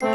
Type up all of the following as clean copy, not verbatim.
Les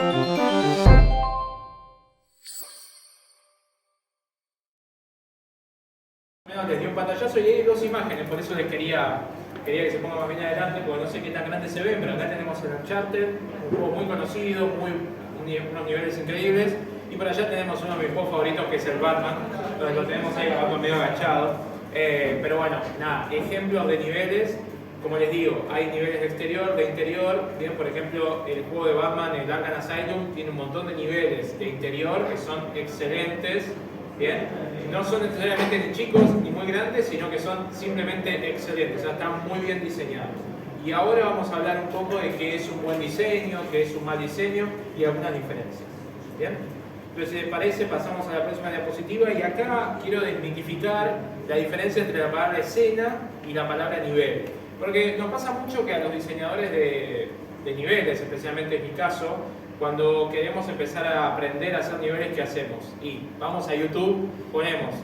dio un pantallazo y hay dos imágenes, por eso les quería que se ponga más bien adelante, porque no sé qué tan grande se ven, pero acá tenemos el Uncharted, un juego muy conocido, unos niveles increíbles, y por allá tenemos uno de mis juegos favoritos que es el Batman, donde lo tenemos ahí grabando medio agachado. Pero bueno, nada, ejemplos de niveles, como les digo, hay niveles de exterior, de interior, bien, por ejemplo, el juego de Batman, el Arkham Asylum, tiene un montón de niveles de interior que son excelentes, bien, no son necesariamente ni chicos ni muy grandes, sino que son simplemente excelentes, o sea, están muy bien diseñados. Y ahora vamos a hablar un poco de qué es un buen diseño, qué es un mal diseño y algunas diferencias, bien. Entonces, si les parece, pasamos a la próxima diapositiva y acá quiero desmitificar la diferencia entre la palabra escena y la palabra nivel. Porque nos pasa mucho que a los diseñadores de niveles, especialmente en mi caso, cuando queremos empezar a aprender a hacer niveles, ¿qué hacemos? Y vamos a YouTube, ponemos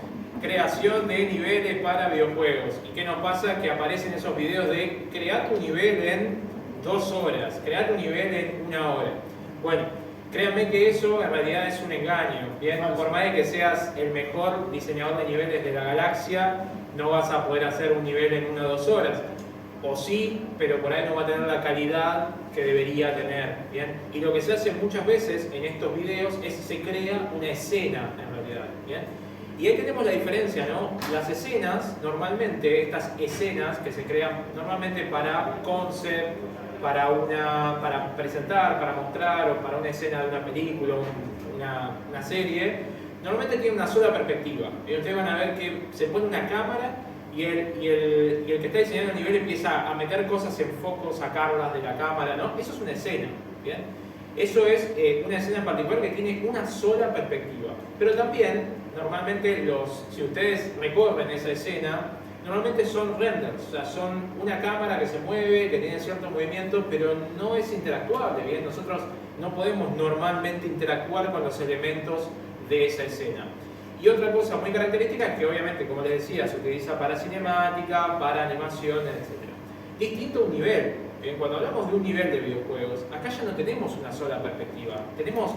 creación de niveles para videojuegos. ¿Y qué nos pasa? Que aparecen esos videos de crear tu nivel en 2 horas, crear tu nivel en 1 hora. Bueno, créanme que eso en realidad es un engaño, ¿bien? Por más de que seas el mejor diseñador de niveles de la galaxia, no vas a poder hacer un nivel en 1 o 2 horas. O sí, pero por ahí no va a tener la calidad que debería tener, ¿bien? Y lo que se hace muchas veces en estos videos es que se crea una escena, en realidad, ¿bien? Y ahí tenemos la diferencia, ¿no? Las escenas, normalmente, estas escenas que se crean normalmente para concept, para presentar, para mostrar, o para una escena de una película, una serie, normalmente tiene una sola perspectiva. Y ustedes van a ver que se pone una cámara y el que está diseñando el nivel empieza a meter cosas en foco, sacarlas de la cámara, ¿no? Eso es una escena, ¿bien? Eso es una escena en particular que tiene una sola perspectiva. Pero también, normalmente, si ustedes recorren esa escena, normalmente son renders, o sea, son una cámara que se mueve, que tiene ciertos movimientos, pero no es interactuable, ¿bien? Nosotros no podemos normalmente interactuar con los elementos de esa escena. Y otra cosa muy característica es que obviamente, como les decía, se utiliza para cinemática, para animación, etc. Distinto a un nivel. Cuando hablamos de un nivel de videojuegos, acá ya no tenemos una sola perspectiva, tenemos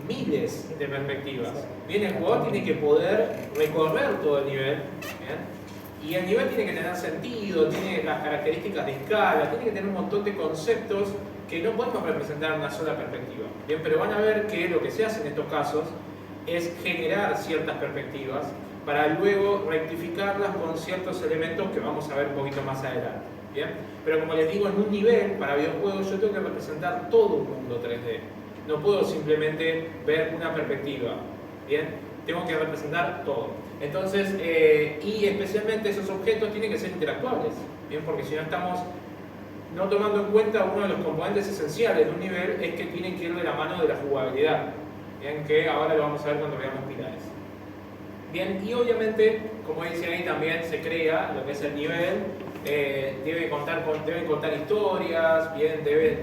miles de perspectivas. Bien, el jugador tiene que poder recorrer todo el nivel, ¿bien? Y el nivel tiene que tener sentido, tiene las características de escala, tiene que tener un montón de conceptos que no podemos representar en una sola perspectiva. Bien, pero van a ver que lo que se hace en estos casos es generar ciertas perspectivas para luego rectificarlas con ciertos elementos que vamos a ver un poquito más adelante. ¿Bien? Pero como les digo, en un nivel para videojuegos yo tengo que representar todo un mundo 3D. No puedo simplemente ver una perspectiva. ¿Bien? Tengo que representar todo. Entonces, y especialmente esos objetos tienen que ser interactuables. ¿Bien? Porque si no estamos no tomando en cuenta uno de los componentes esenciales de un nivel es que tienen que ir de la mano de la jugabilidad. Bien, que ahora lo vamos a ver cuando veamos pilares. Bien, y obviamente, como dice ahí, también se crea lo que es el nivel, debe contar historias, bien, debe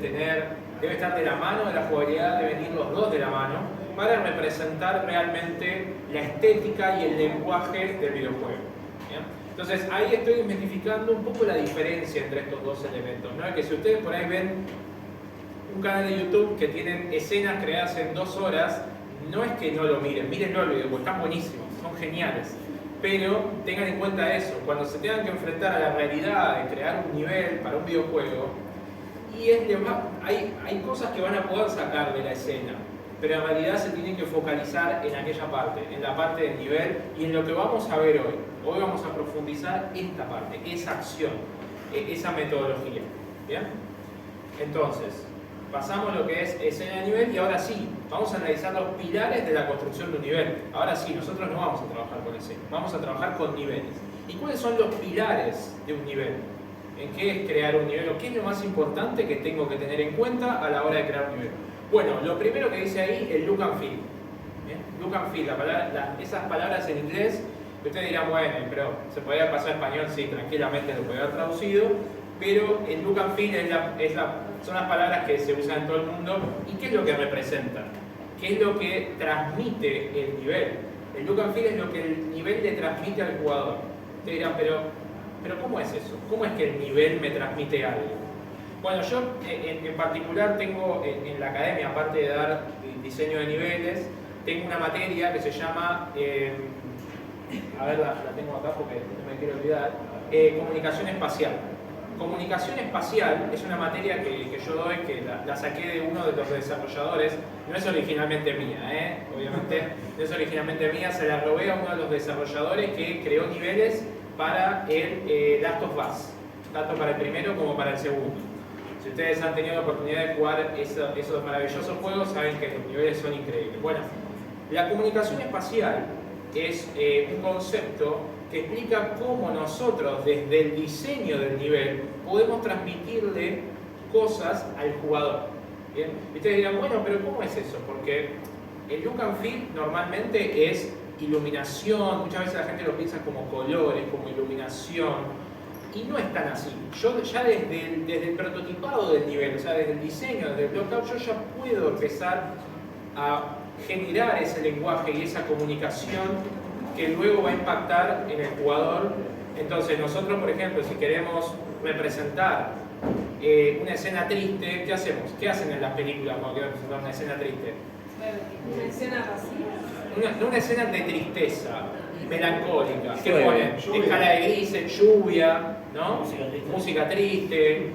estar de la mano de la jugabilidad, deben ir los dos de la mano, para representar realmente la estética y el lenguaje del videojuego. ¿Bien? Entonces, ahí estoy identificando un poco la diferencia entre estos dos elementos, ¿no? Que si ustedes por ahí ven un canal de YouTube que tienen escenas creadas en 2 horas, no es que no lo miren, mírenlo el video, porque están buenísimos, son geniales. Pero tengan en cuenta eso, cuando se tengan que enfrentar a la realidad de crear un nivel para un videojuego, y hay cosas que van a poder sacar de la escena, pero en realidad se tienen que focalizar en aquella parte, en la parte del nivel y en lo que vamos a ver hoy. Hoy vamos a profundizar esta parte, esa acción, esa metodología. ¿Bien? Entonces, pasamos lo que es escena de nivel y ahora sí, vamos a analizar los pilares de la construcción de un nivel. Ahora sí, nosotros no vamos a trabajar con escena, vamos a trabajar con niveles. ¿Y cuáles son los pilares de un nivel? ¿En qué es crear un nivel? ¿O qué es lo más importante que tengo que tener en cuenta a la hora de crear un nivel? Bueno, lo primero que dice ahí, el look and feel. ¿Bien? Look and feel, esas palabras en inglés, ustedes dirán, bueno, pero se podría pasar a español, sí, tranquilamente lo podría haber traducido, pero el look and feel son las palabras que se usan en todo el mundo. ¿Y qué es lo que representan? ¿Qué es lo que transmite el nivel? El look and feel es lo que el nivel le transmite al jugador. Ustedes dirán, pero ¿cómo es eso? ¿Cómo es que el nivel me transmite algo? Bueno, yo en particular tengo en la academia, aparte de dar diseño de niveles, tengo una materia que se llama, a ver, la tengo acá porque no me quiero olvidar, comunicación espacial. Comunicación espacial es una materia que yo doy, que la saqué de uno de los desarrolladores, no es originalmente mía, obviamente no es originalmente mía, se la robé a uno de los desarrolladores que creó niveles para el Last of Us, tanto para el primero como para el segundo. Si ustedes han tenido la oportunidad de jugar esos maravillosos juegos, saben que los niveles son increíbles. Bueno, la comunicación espacial es un concepto que explica cómo nosotros, desde el diseño del nivel, podemos transmitirle cosas al jugador. ¿Bien? Y ustedes dirán, bueno, pero ¿cómo es eso? Porque el look and feel normalmente es iluminación, muchas veces la gente lo piensa como colores, como iluminación, y no es tan así. Yo ya desde el prototipado del nivel, o sea, desde el diseño, desde el blockout, yo ya puedo empezar a generar ese lenguaje y esa comunicación que luego va a impactar en el jugador. Entonces nosotros, por ejemplo, si queremos representar una escena triste, ¿qué hacemos? ¿Qué hacen en las películas cuando quieren representar una escena triste? Una escena vacía. Una escena de tristeza, melancólica. ¿Qué ponen? Escala de grises, lluvia, ¿no? Música triste,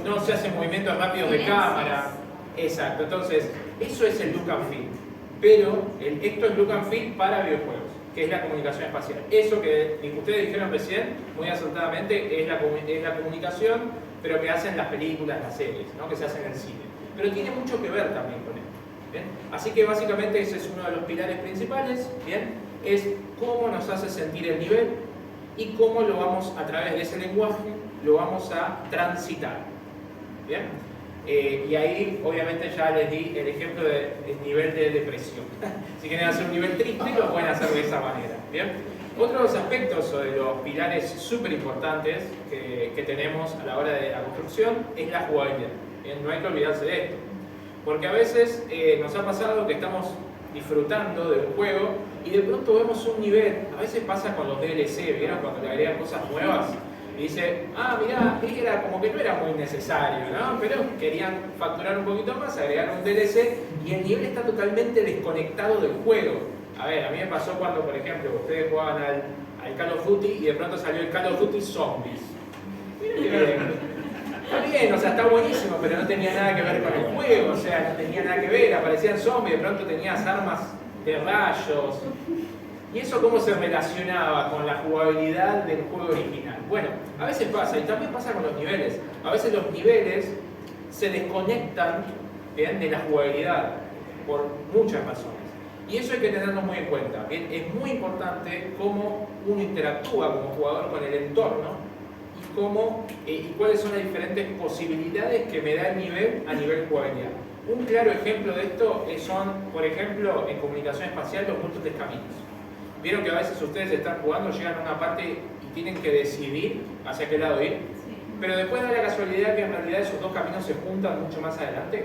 no se hacen movimientos rápidos de cámara. Exacto, entonces eso es el look and feel. Pero esto es look and feel para videojuegos, que es la comunicación espacial. Eso que ustedes dijeron recién, muy acertadamente, es la comunicación, pero que hacen las películas, las series, ¿no? Que se hacen en el cine. Pero tiene mucho que ver también con esto. ¿Bien? Así que básicamente ese es uno de los pilares principales, ¿bien? Es cómo nos hace sentir el nivel y cómo lo vamos, a través de ese lenguaje, lo vamos a transitar. ¿Bien? Y ahí obviamente ya les di el ejemplo del nivel de depresión. Si quieren hacer un nivel triste, lo pueden hacer de esa manera. ¿Bien? Otro de los aspectos o de los pilares súper importantes que tenemos a la hora de la construcción es la jugabilidad. ¿Bien? No hay que olvidarse de esto. Porque a veces nos ha pasado que estamos disfrutando de un juego y de pronto vemos un nivel. A veces pasa con los DLC, ¿vieron? Cuando le agregan cosas nuevas. Y dice, mirá, era como que no era muy necesario, ¿no? Pero querían facturar un poquito más, agregar un DLC y el nivel está totalmente desconectado del juego. A ver, a mí me pasó cuando, por ejemplo, ustedes jugaban al Call of Duty y de pronto salió el Call of Duty Zombies. Está bien, o sea, está buenísimo, pero no tenía nada que ver con el juego, o sea, no tenía nada que ver, aparecían zombies, de pronto tenías armas de rayos. ¿Y eso cómo se relacionaba con la jugabilidad del juego original? Bueno, a veces pasa, y también pasa con los niveles. A veces los niveles se desconectan, ¿bien?, de la jugabilidad, por muchas razones. Y eso hay que tenerlo muy en cuenta. ¿Bien? Es muy importante cómo uno interactúa como jugador con el entorno y cuáles son las diferentes posibilidades que me da el nivel a nivel jugabilidad. Un claro ejemplo de esto son, por ejemplo, en comunicación espacial, los múltiples caminos. Vieron que a veces ustedes están jugando, llegan a una parte y tienen que decidir hacia qué lado ir, pero después da la casualidad que en realidad esos dos caminos se juntan mucho más adelante.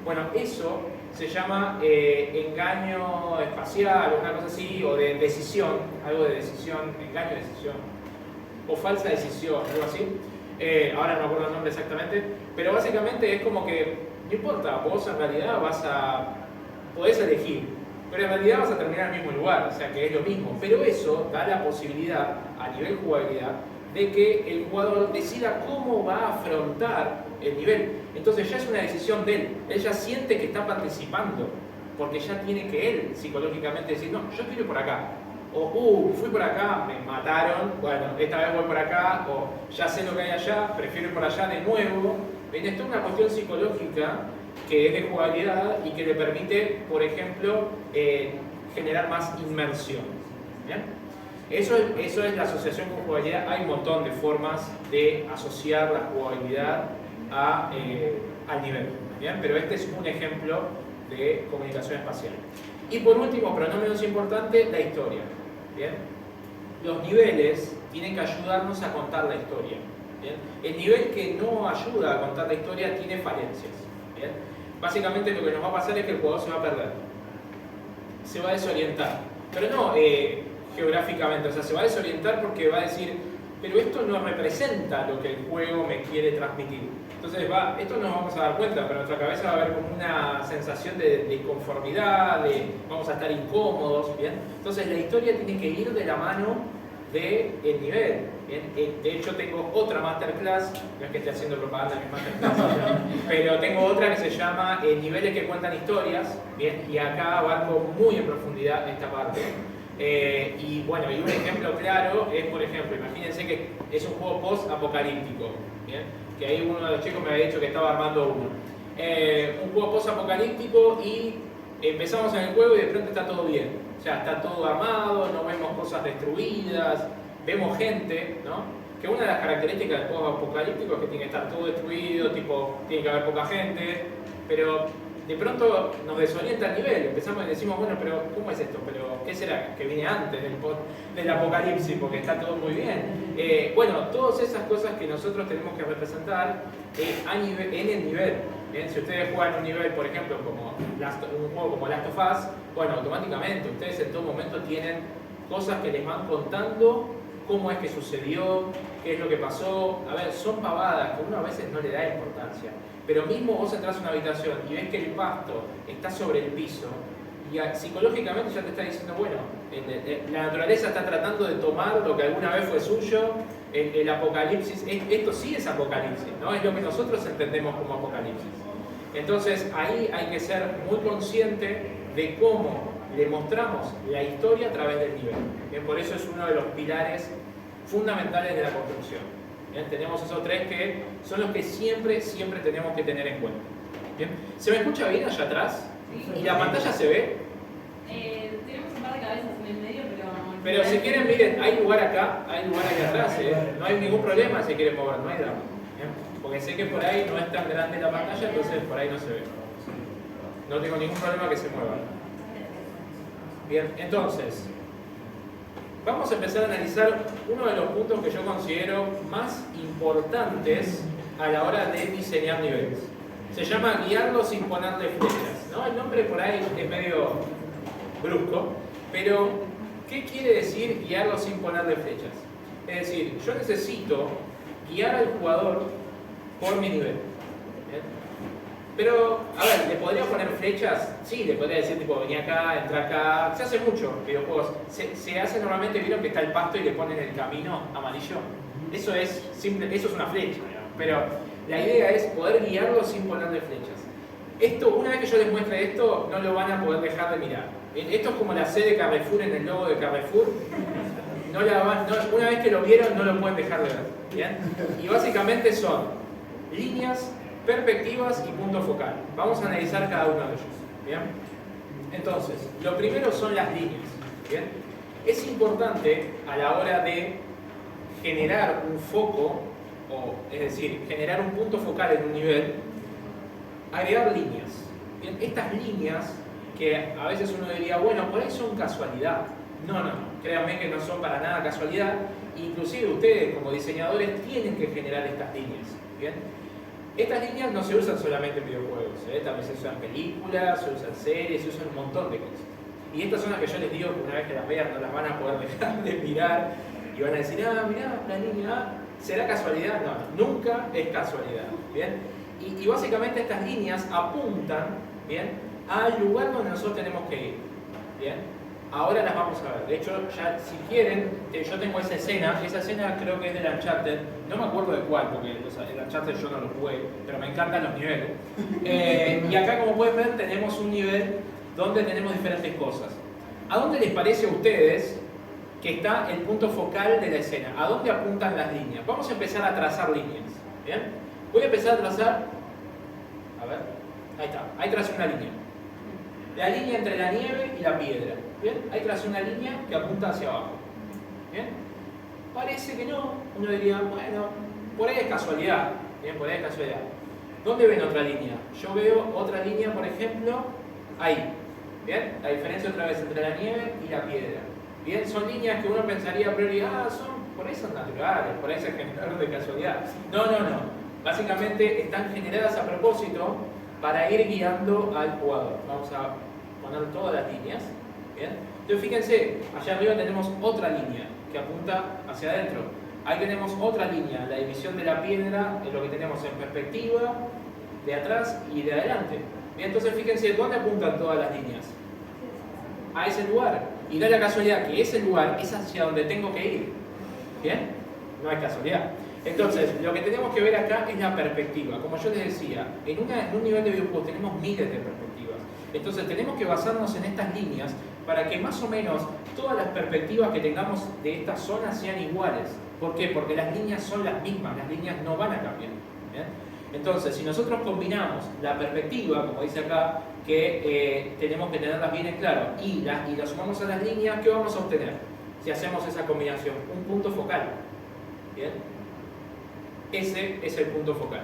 Bueno, eso se llama engaño espacial o una cosa así, o de decisión, algo de decisión, engaño de decisión, o falsa decisión, algo así. Ahora no me acuerdo el nombre exactamente, pero básicamente es como que, no importa, vos en realidad podés elegir, pero en realidad vas a terminar en el mismo lugar, o sea que es lo mismo. Pero eso da la posibilidad, a nivel jugabilidad, de que el jugador decida cómo va a afrontar el nivel. Entonces ya es una decisión de él. Él ya siente que está participando, porque ya tiene que él psicológicamente decir, no, yo quiero ir por acá. O, fui por acá, me mataron, bueno, esta vez voy por acá, o ya sé lo que hay allá, prefiero ir por allá de nuevo. Esto es una cuestión psicológica que es de jugabilidad y que le permite, por ejemplo, generar más inmersión. ¿Bien? Eso es la asociación con jugabilidad. Hay un montón de formas de asociar la jugabilidad al nivel. ¿Bien? Pero este es un ejemplo de comunicación espacial. Y por último, pero no menos importante, la historia. ¿Bien? Los niveles tienen que ayudarnos a contar la historia. ¿Bien? El nivel que no ayuda a contar la historia tiene falencias. ¿Bien? Básicamente lo que nos va a pasar es que el jugador se va a perder. Se va a desorientar. Pero no geográficamente, o sea, se va a desorientar porque va a decir, pero esto no representa lo que el juego me quiere transmitir. Entonces esto nos vamos a dar cuenta, pero en nuestra cabeza va a haber como una sensación de conformidad, vamos a estar incómodos, ¿bien? Entonces la historia tiene que ir de la mano del nivel, ¿bien? De hecho tengo otra masterclass, no es que esté haciendo propaganda de mi masterclass, pero tengo otra que se llama Niveles que cuentan historias, ¿bien? Y acá abarco muy en profundidad esta parte. Y bueno, y un ejemplo claro es, por ejemplo, imagínense que es un juego post-apocalíptico, ¿bien? Que ahí uno de los chicos me había dicho que estaba armando uno. Un juego post-apocalíptico y empezamos en el juego y de pronto está todo bien. O sea, está todo armado, no vemos cosas destruidas, vemos gente, ¿no? Que una de las características del juego apocalíptico es que tiene que estar todo destruido, tipo, tiene que haber poca gente, pero de pronto nos desorienta el nivel, empezamos y decimos, bueno, pero ¿cómo es esto? ¿Pero qué será? Que viene antes del apocalipsis, porque está todo muy bien. Bueno, todas esas cosas que nosotros tenemos que representar en el nivel. ¿Bien? Si ustedes juegan un nivel, por ejemplo, como un juego como Last of Us, bueno, automáticamente ustedes en todo momento tienen cosas que les van contando cómo es que sucedió, qué es lo que pasó. A ver, son pavadas que uno a veces no le da importancia. Pero mismo vos entras a una habitación y ves que el pasto está sobre el piso y psicológicamente ya te está diciendo, bueno, la naturaleza está tratando de tomar lo que alguna vez fue suyo, el apocalipsis, esto sí es apocalipsis, ¿no? Es lo que nosotros entendemos como apocalipsis. Entonces ahí hay que ser muy consciente de cómo le mostramos la historia a través del nivel. Por eso es uno de los pilares fundamentales de la construcción. ¿Bien? Tenemos esos tres que son los que siempre tenemos que tener en cuenta. ¿Bien? ¿Se me escucha bien allá atrás? Sí. ¿Y la pantalla se ve? Tenemos un par de cabezas en el medio, pero... Pero si quieren, miren, hay lugar acá, hay lugar ahí atrás, no hay ningún problema si quieren mover, no hay drama. ¿Bien? Porque sé que por ahí no es tan grande la pantalla, entonces por ahí no se ve. No tengo ningún problema que se mueva. Bien, entonces, vamos a empezar a analizar uno de los puntos que yo considero más importantes a la hora de diseñar niveles. Se llama guiarlo sin ponerle flechas, ¿no? El nombre por ahí es medio brusco, pero ¿qué quiere decir guiarlo sin ponerle flechas? Es decir, yo necesito guiar al jugador por mi nivel. ¿Bien? Pero, a ver, ¿le podría poner flechas? Sí, le podría decir, tipo, vení acá, entra acá. Se hace mucho en videojuegos. Se hace normalmente, vieron que está el pasto y le ponen el camino amarillo. Eso es simple, eso es una flecha, ¿no? Pero la idea es poder guiarlo sin ponerle flechas. Esto, una vez que yo les muestre esto, no lo van a poder dejar de mirar. Esto es como la C de Carrefour en el logo de Carrefour. Una vez que lo vieron, no lo pueden dejar de ver. ¿Bien? Y básicamente son líneas, perspectivas y punto focal. Vamos a analizar cada uno de ellos. ¿Bien? Entonces, lo primero son las líneas. ¿Bien? Es importante a la hora de generar un foco, es decir, generar un punto focal en un nivel, agregar líneas. ¿Bien? Estas líneas, que a veces uno diría, bueno, por ahí son casualidad. No, créanme que no son para nada casualidad. Inclusive ustedes como diseñadores tienen que generar estas líneas. ¿Bien? Estas líneas no se usan solamente en videojuegos, también se usan en películas, se usan en series, se usan un montón de cosas. Y estas son las que yo les digo que una vez que las vean no las van a poder dejar de mirar y van a decir, mirá, la línea, ¿será casualidad? No, nunca es casualidad. ¿Bien? Y básicamente estas líneas apuntan, ¿bien?, al lugar donde nosotros tenemos que ir. ¿Bien? Ahora las vamos a ver. De hecho, ya si quieren, yo tengo esa escena creo que es del Uncharted, no me acuerdo de cuál, porque el Uncharted yo no lo jugué, pero me encantan los niveles. Y acá, como pueden ver, tenemos un nivel donde tenemos diferentes cosas. ¿A dónde les parece a ustedes que está el punto focal de la escena? ¿A dónde apuntan las líneas? Vamos a empezar a trazar líneas. ¿Bien? Voy a empezar a trazar, a ver, ahí está, ahí tracé una línea. La línea entre la nieve y la piedra. ¿Bien? Ahí tracé una línea que apunta hacia abajo. ¿Bien? Parece que no. Uno diría, bueno, por ahí es casualidad. ¿Bien? Por ahí es casualidad. ¿Dónde ven otra línea? Yo veo otra línea, por ejemplo, ahí. ¿Bien? La diferencia otra vez entre la nieve y la piedra. ¿Bien? Son líneas que uno pensaría a priori, por ahí son naturales, por ahí se generaron de casualidad. No. Básicamente están generadas a propósito para ir guiando al jugador. Vamos a poner todas las líneas. ¿Bien? Entonces fíjense, allá arriba tenemos otra línea que apunta hacia adentro. Ahí tenemos otra línea, la división de la piedra, es lo que tenemos en perspectiva, de atrás y de adelante. Bien, entonces fíjense, ¿dónde apuntan todas las líneas? A ese lugar. Y da la casualidad que ese lugar es hacia donde tengo que ir. ¿Bien? No hay casualidad. Entonces, lo que tenemos que ver acá es la perspectiva. Como yo les decía, en un nivel de videojuego tenemos miles de perspectivas. Entonces, tenemos que basarnos en estas líneas para que más o menos todas las perspectivas que tengamos de esta zona sean iguales. ¿Por qué? Porque las líneas son las mismas, las líneas no van a cambiar. ¿Bien? Entonces, si nosotros combinamos la perspectiva, como dice acá, que tenemos que tenerlas bien en claro, y la sumamos a las líneas, ¿qué vamos a obtener? Si hacemos esa combinación, un punto focal. ¿Bien? Ese es el punto focal.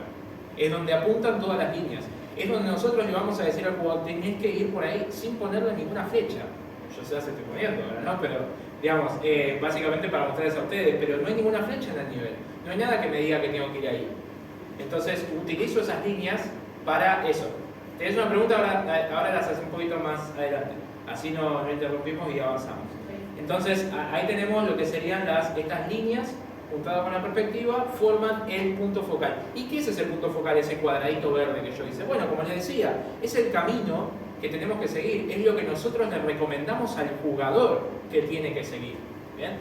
Es donde apuntan todas las líneas. Es donde nosotros le vamos a decir al jugador, tenés que ir por ahí sin ponerle ninguna flecha. Yo se las estoy poniendo ahora, ¿no? Pero, digamos, básicamente para mostrarles a ustedes, pero no hay ninguna flecha en el nivel. No hay nada que me diga que tengo que ir ahí. Entonces, utilizo esas líneas para eso. ¿Tenés una pregunta? Ahora las hace un poquito más adelante. Así no interrumpimos y avanzamos. Entonces, ahí tenemos lo que serían estas líneas juntadas con la perspectiva, forman el punto focal. ¿Y qué es ese punto focal, ese cuadradito verde que yo hice? Bueno, como les decía, es el camino que tenemos que seguir. Es lo que nosotros le recomendamos al jugador que tiene que seguir. ¿Bien?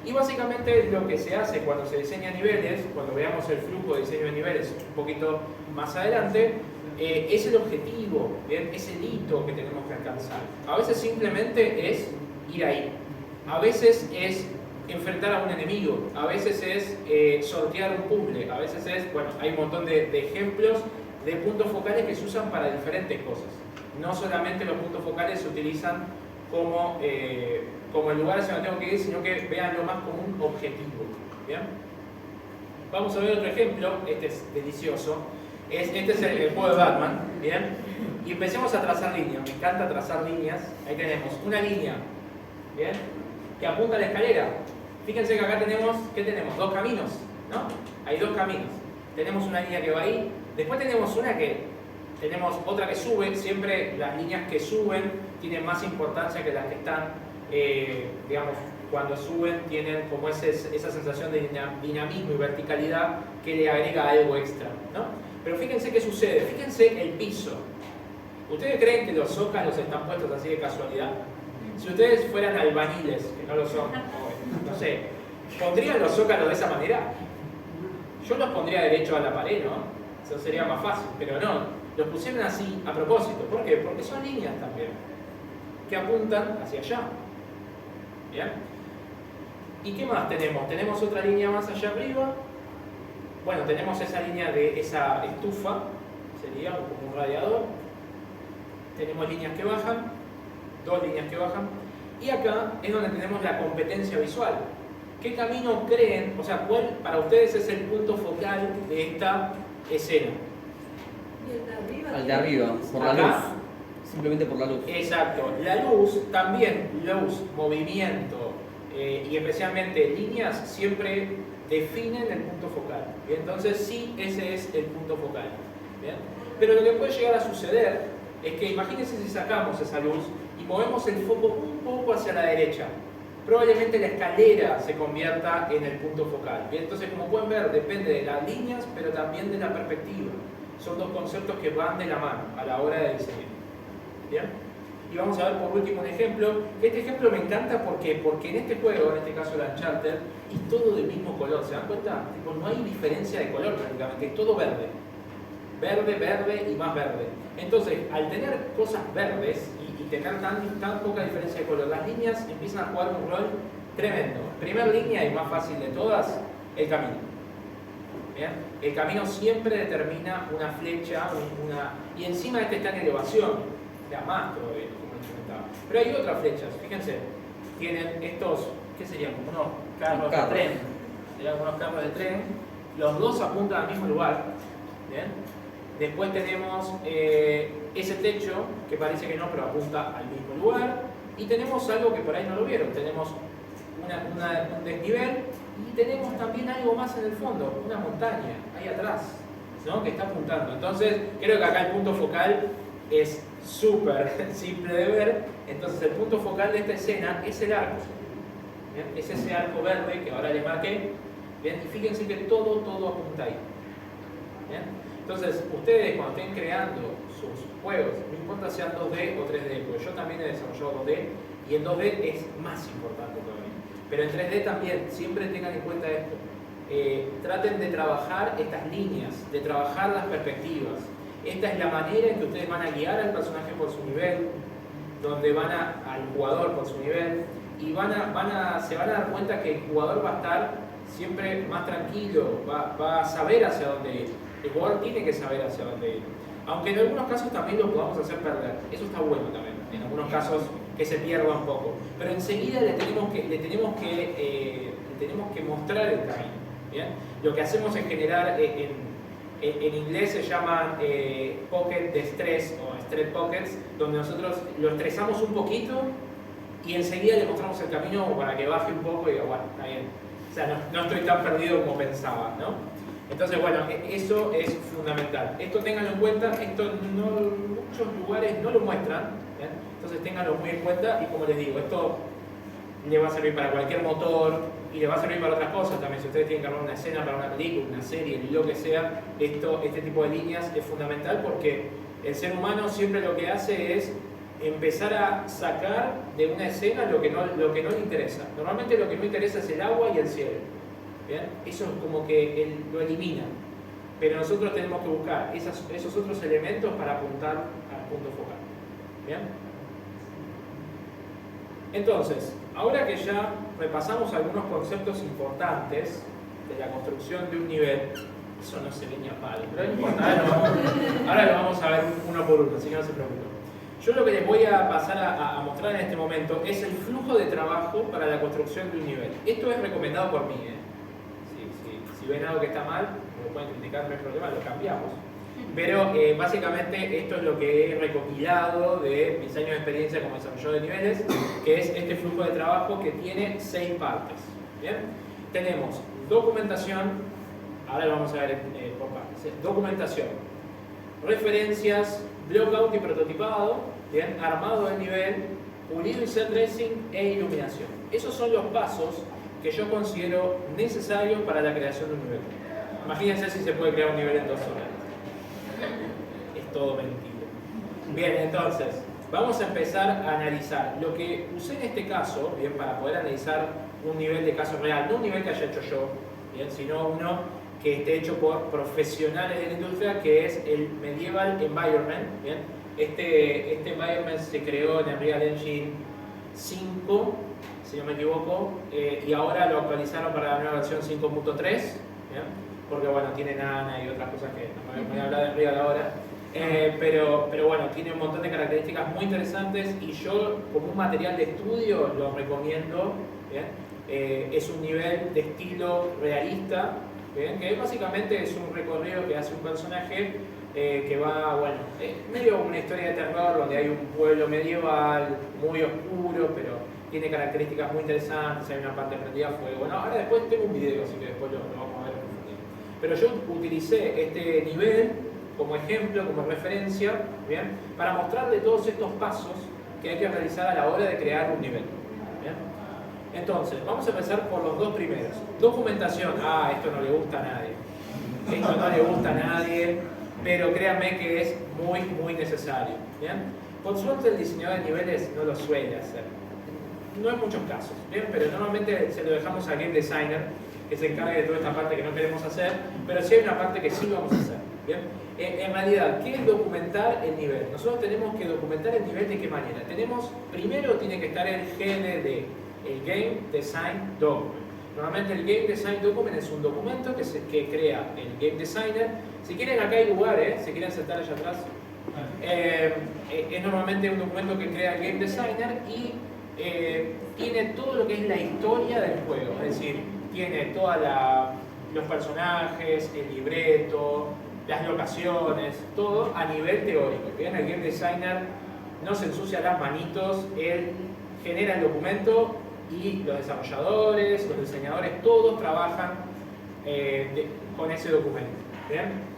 Y básicamente lo que se hace cuando se diseña niveles, cuando veamos el flujo de diseño de niveles un poquito más adelante, es el objetivo, ¿bien? Es el hito que tenemos que alcanzar. A veces simplemente es ir ahí. A veces es enfrentar a un enemigo. A veces es sortear un puzzle. A veces es, bueno, hay un montón de ejemplos de puntos focales que se usan para diferentes cosas. No solamente los puntos focales se utilizan como el lugar hacia donde tengo que ir, sino que veanlo más como un objetivo. ¿Bien? Vamos a ver otro ejemplo, este es delicioso. Este es el juego de Batman, ¿bien? Y empecemos a trazar líneas, me encanta trazar líneas. Ahí tenemos una línea, ¿bien? Que apunta a la escalera. Fíjense que acá tenemos, ¿qué tenemos? Dos caminos, ¿no? Hay dos caminos. Tenemos una línea que va ahí, después tenemos tenemos otra que sube. Siempre las líneas que suben tienen más importancia que las que están, digamos, cuando suben tienen como esa sensación de dinamismo y verticalidad que le agrega algo extra, ¿no? Pero fíjense qué sucede, fíjense el piso. ¿Ustedes creen que los zócalos están puestos así de casualidad? Si ustedes fueran albañiles, que no lo son, no sé, ¿pondrían los zócalos de esa manera? Yo los pondría derecho a la pared, ¿no? Eso sería más fácil, pero no, los pusieron así a propósito. ¿Por qué? Porque son líneas también, que apuntan hacia allá. ¿Bien? ¿Y qué más tenemos? Tenemos otra línea más allá arriba. Bueno, tenemos esa línea de esa estufa, sería como un radiador. Tenemos líneas que bajan, dos líneas que bajan. Y acá es donde tenemos la competencia visual. ¿Qué camino creen? O sea, ¿cuál para ustedes es el punto focal de esta escena? Al de arriba, por la luz. Simplemente por la luz. Exacto. La luz, también luz, movimiento y especialmente líneas siempre definen el punto focal. ¿Bien? Entonces sí, ese es el punto focal. ¿Bien? Pero lo que puede llegar a suceder es que imagínense si sacamos esa luz y movemos el foco un poco hacia la derecha. Probablemente la escalera se convierta en el punto focal. ¿Bien? Entonces, como pueden ver, depende de las líneas, pero también de la perspectiva. Son dos conceptos que van de la mano a la hora de diseñar. ¿Bien? Y vamos a ver por último un ejemplo. Este ejemplo me encanta porque en este juego, en este caso el Uncharted, es todo del mismo color. ¿Se dan cuenta? Tipo, no hay diferencia de color prácticamente, es todo verde. Verde, verde y más verde. Entonces, al tener cosas verdes y tener tan poca diferencia de color, las líneas empiezan a jugar un rol tremendo. Primer línea y más fácil de todas, el camino. ¿Bien? El camino siempre determina una flecha, y encima este está en elevación, ya más todavía, como les comentaba. Pero hay otras flechas, fíjense, tienen estos, ¿qué serían? Como unos carros de tren. Serían unos carros de tren, los dos apuntan al mismo lugar. ¿Bien? Después tenemos ese techo, que parece que no, pero apunta al mismo lugar. Y tenemos algo que por ahí no lo vieron, tenemos un desnivel y tenemos también algo más en el fondo, una montaña, ahí atrás, ¿no? Que está apuntando. Entonces, creo que acá el punto focal es súper simple de ver. Entonces, el punto focal de esta escena es el arco. ¿Bien? Es ese arco verde que ahora le marqué, ¿bien? Y fíjense que todo apunta ahí. ¿Bien? Entonces, ustedes cuando estén creando sus juegos, no importa sean 2D o 3D, porque yo también he desarrollado 2D y en 2D es más importante todavía. Pero en 3D también, siempre tengan en cuenta esto. Traten de trabajar estas líneas, de trabajar las perspectivas. Esta es la manera en que ustedes van a guiar al personaje por su nivel, donde van al jugador por su nivel, y se van a dar cuenta que el jugador va a estar siempre más tranquilo, va a saber hacia dónde ir. El jugador tiene que saber hacia dónde ir. Aunque en algunos casos también lo podamos hacer perder. Eso está bueno también. En algunos casos que se pierda un poco. Pero enseguida le tenemos que mostrar el camino. ¿Bien? Lo que hacemos es generar, en inglés se llaman pocket de estrés o stress pockets, donde nosotros lo estresamos un poquito y enseguida le mostramos el camino para que baje un poco y diga, bueno, está bien. O sea, no estoy tan perdido como pensaba, ¿no? Entonces, bueno, eso es fundamental. Esto ténganlo en cuenta, esto muchos lugares no lo muestran, ¿bien? Entonces ténganlo muy en cuenta y como les digo, esto le va a servir para cualquier motor y le va a servir para otras cosas también. Si ustedes tienen que armar una escena para una película, una serie, lo que sea, este tipo de líneas es fundamental porque el ser humano siempre lo que hace es empezar a sacar de una escena lo que no le interesa. Normalmente lo que no interesa es el agua y el cielo. ¿Bien? Eso es como que él lo elimina, pero nosotros tenemos que buscar esos otros elementos para apuntar al punto focal. ¿Bien? Entonces, ahora que ya repasamos algunos conceptos importantes de la construcción de un nivel, eso no se ve ni a palo, pero no importa, ahora lo vamos a ver uno por uno, así que no se preocupen. Yo lo que les voy a pasar a mostrar en este momento es el flujo de trabajo para la construcción de un nivel. Esto es recomendado por mí, Si ven algo que está mal, me lo pueden criticar, no hay problema, lo cambiamos. Pero básicamente esto es lo que he recopilado de mis años de experiencia como desarrollador de niveles, que es este flujo de trabajo que tiene 6 partes. ¿Bien? Tenemos documentación, ahora lo vamos a ver por partes. Documentación, referencias, blockout y prototipado, ¿bien? Armado del nivel, pulido y set dressing e iluminación. Esos son los pasos que yo considero necesarios para la creación de un nivel. Imagínense si se puede crear un nivel en 2 horas. Es todo mentira. Bien, entonces, vamos a empezar a analizar. Lo que usé en este caso, bien, para poder analizar un nivel de caso real, no un nivel que haya hecho yo, bien, sino uno que esté hecho por profesionales de la industria, que es el Medieval Environment. Bien. Este environment se creó en Unreal Engine 5, si no me equivoco, y ahora lo actualizaron para la nueva versión 5.3, porque bueno, tiene nana y otras cosas que no me voy a hablar de Unreal ahora, pero bueno, tiene un montón de características muy interesantes y yo como un material de estudio lo recomiendo. ¿Bien? Es un nivel de estilo realista, ¿bien? Que básicamente es un recorrido que hace un personaje que va, bueno, medio una historia de terror donde hay un pueblo medieval muy oscuro, pero tiene características muy interesantes, hay una parte prendida a fuego. Bueno, ahora después tengo un video, así que después lo vamos a ver en profundidad. Pero yo utilicé este nivel como ejemplo, como referencia, ¿bien? Para mostrarle todos estos pasos que hay que realizar a la hora de crear un nivel. ¿Bien? Entonces, vamos a empezar por los 2 primeros. Documentación. Esto no le gusta a nadie. Esto no le gusta a nadie, pero créanme que es muy, muy necesario. ¿Bien? Por suerte el diseñador de niveles no lo suele hacer. No en muchos casos, ¿bien? Pero normalmente se lo dejamos al game designer, que se encargue de toda esta parte que no queremos hacer, pero sí hay una parte que sí vamos a hacer. ¿Bien? En realidad, ¿qué es documentar el nivel? Nosotros tenemos que documentar el nivel de qué manera. Primero tiene que estar el GDD, el Game Design Document. Normalmente el Game Design Document es un documento que crea el Game Designer. Si quieren, acá hay lugares, si quieren sentar allá atrás. Es normalmente un documento que crea el Game Designer y tiene todo lo que es la historia del juego. Es decir, tiene todos los personajes, el libreto, las locaciones, todo a nivel teórico. ¿Bien? El Game Designer no se ensucia las manitos, él genera el documento y los desarrolladores, los diseñadores, todos trabajan con ese documento. ¿Bien?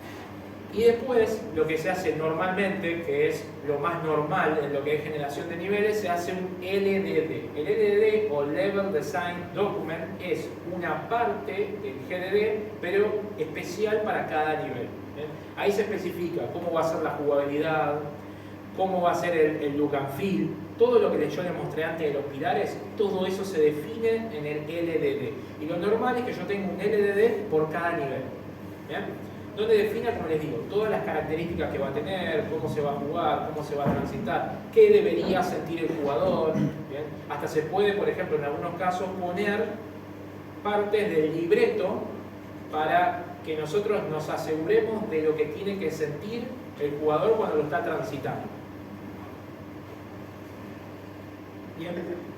Y después, lo que se hace normalmente, que es lo más normal en lo que es generación de niveles, se hace un LDD. El LDD, o Level Design Document, es una parte del GDD, pero especial para cada nivel. Ahí se especifica cómo va a ser la jugabilidad, cómo va a ser el look and feel, todo lo que yo les mostré antes de los pilares, todo eso se define en el LDD. Y lo normal es que yo tenga un LDD por cada nivel. ¿Bien? Donde defina, como les digo, todas las características que va a tener, cómo se va a jugar, cómo se va a transitar, qué debería sentir el jugador. ¿Bien? Hasta se puede, por ejemplo, en algunos casos poner partes del libreto para que nosotros nos aseguremos de lo que tiene que sentir el jugador cuando lo está transitando. Bien.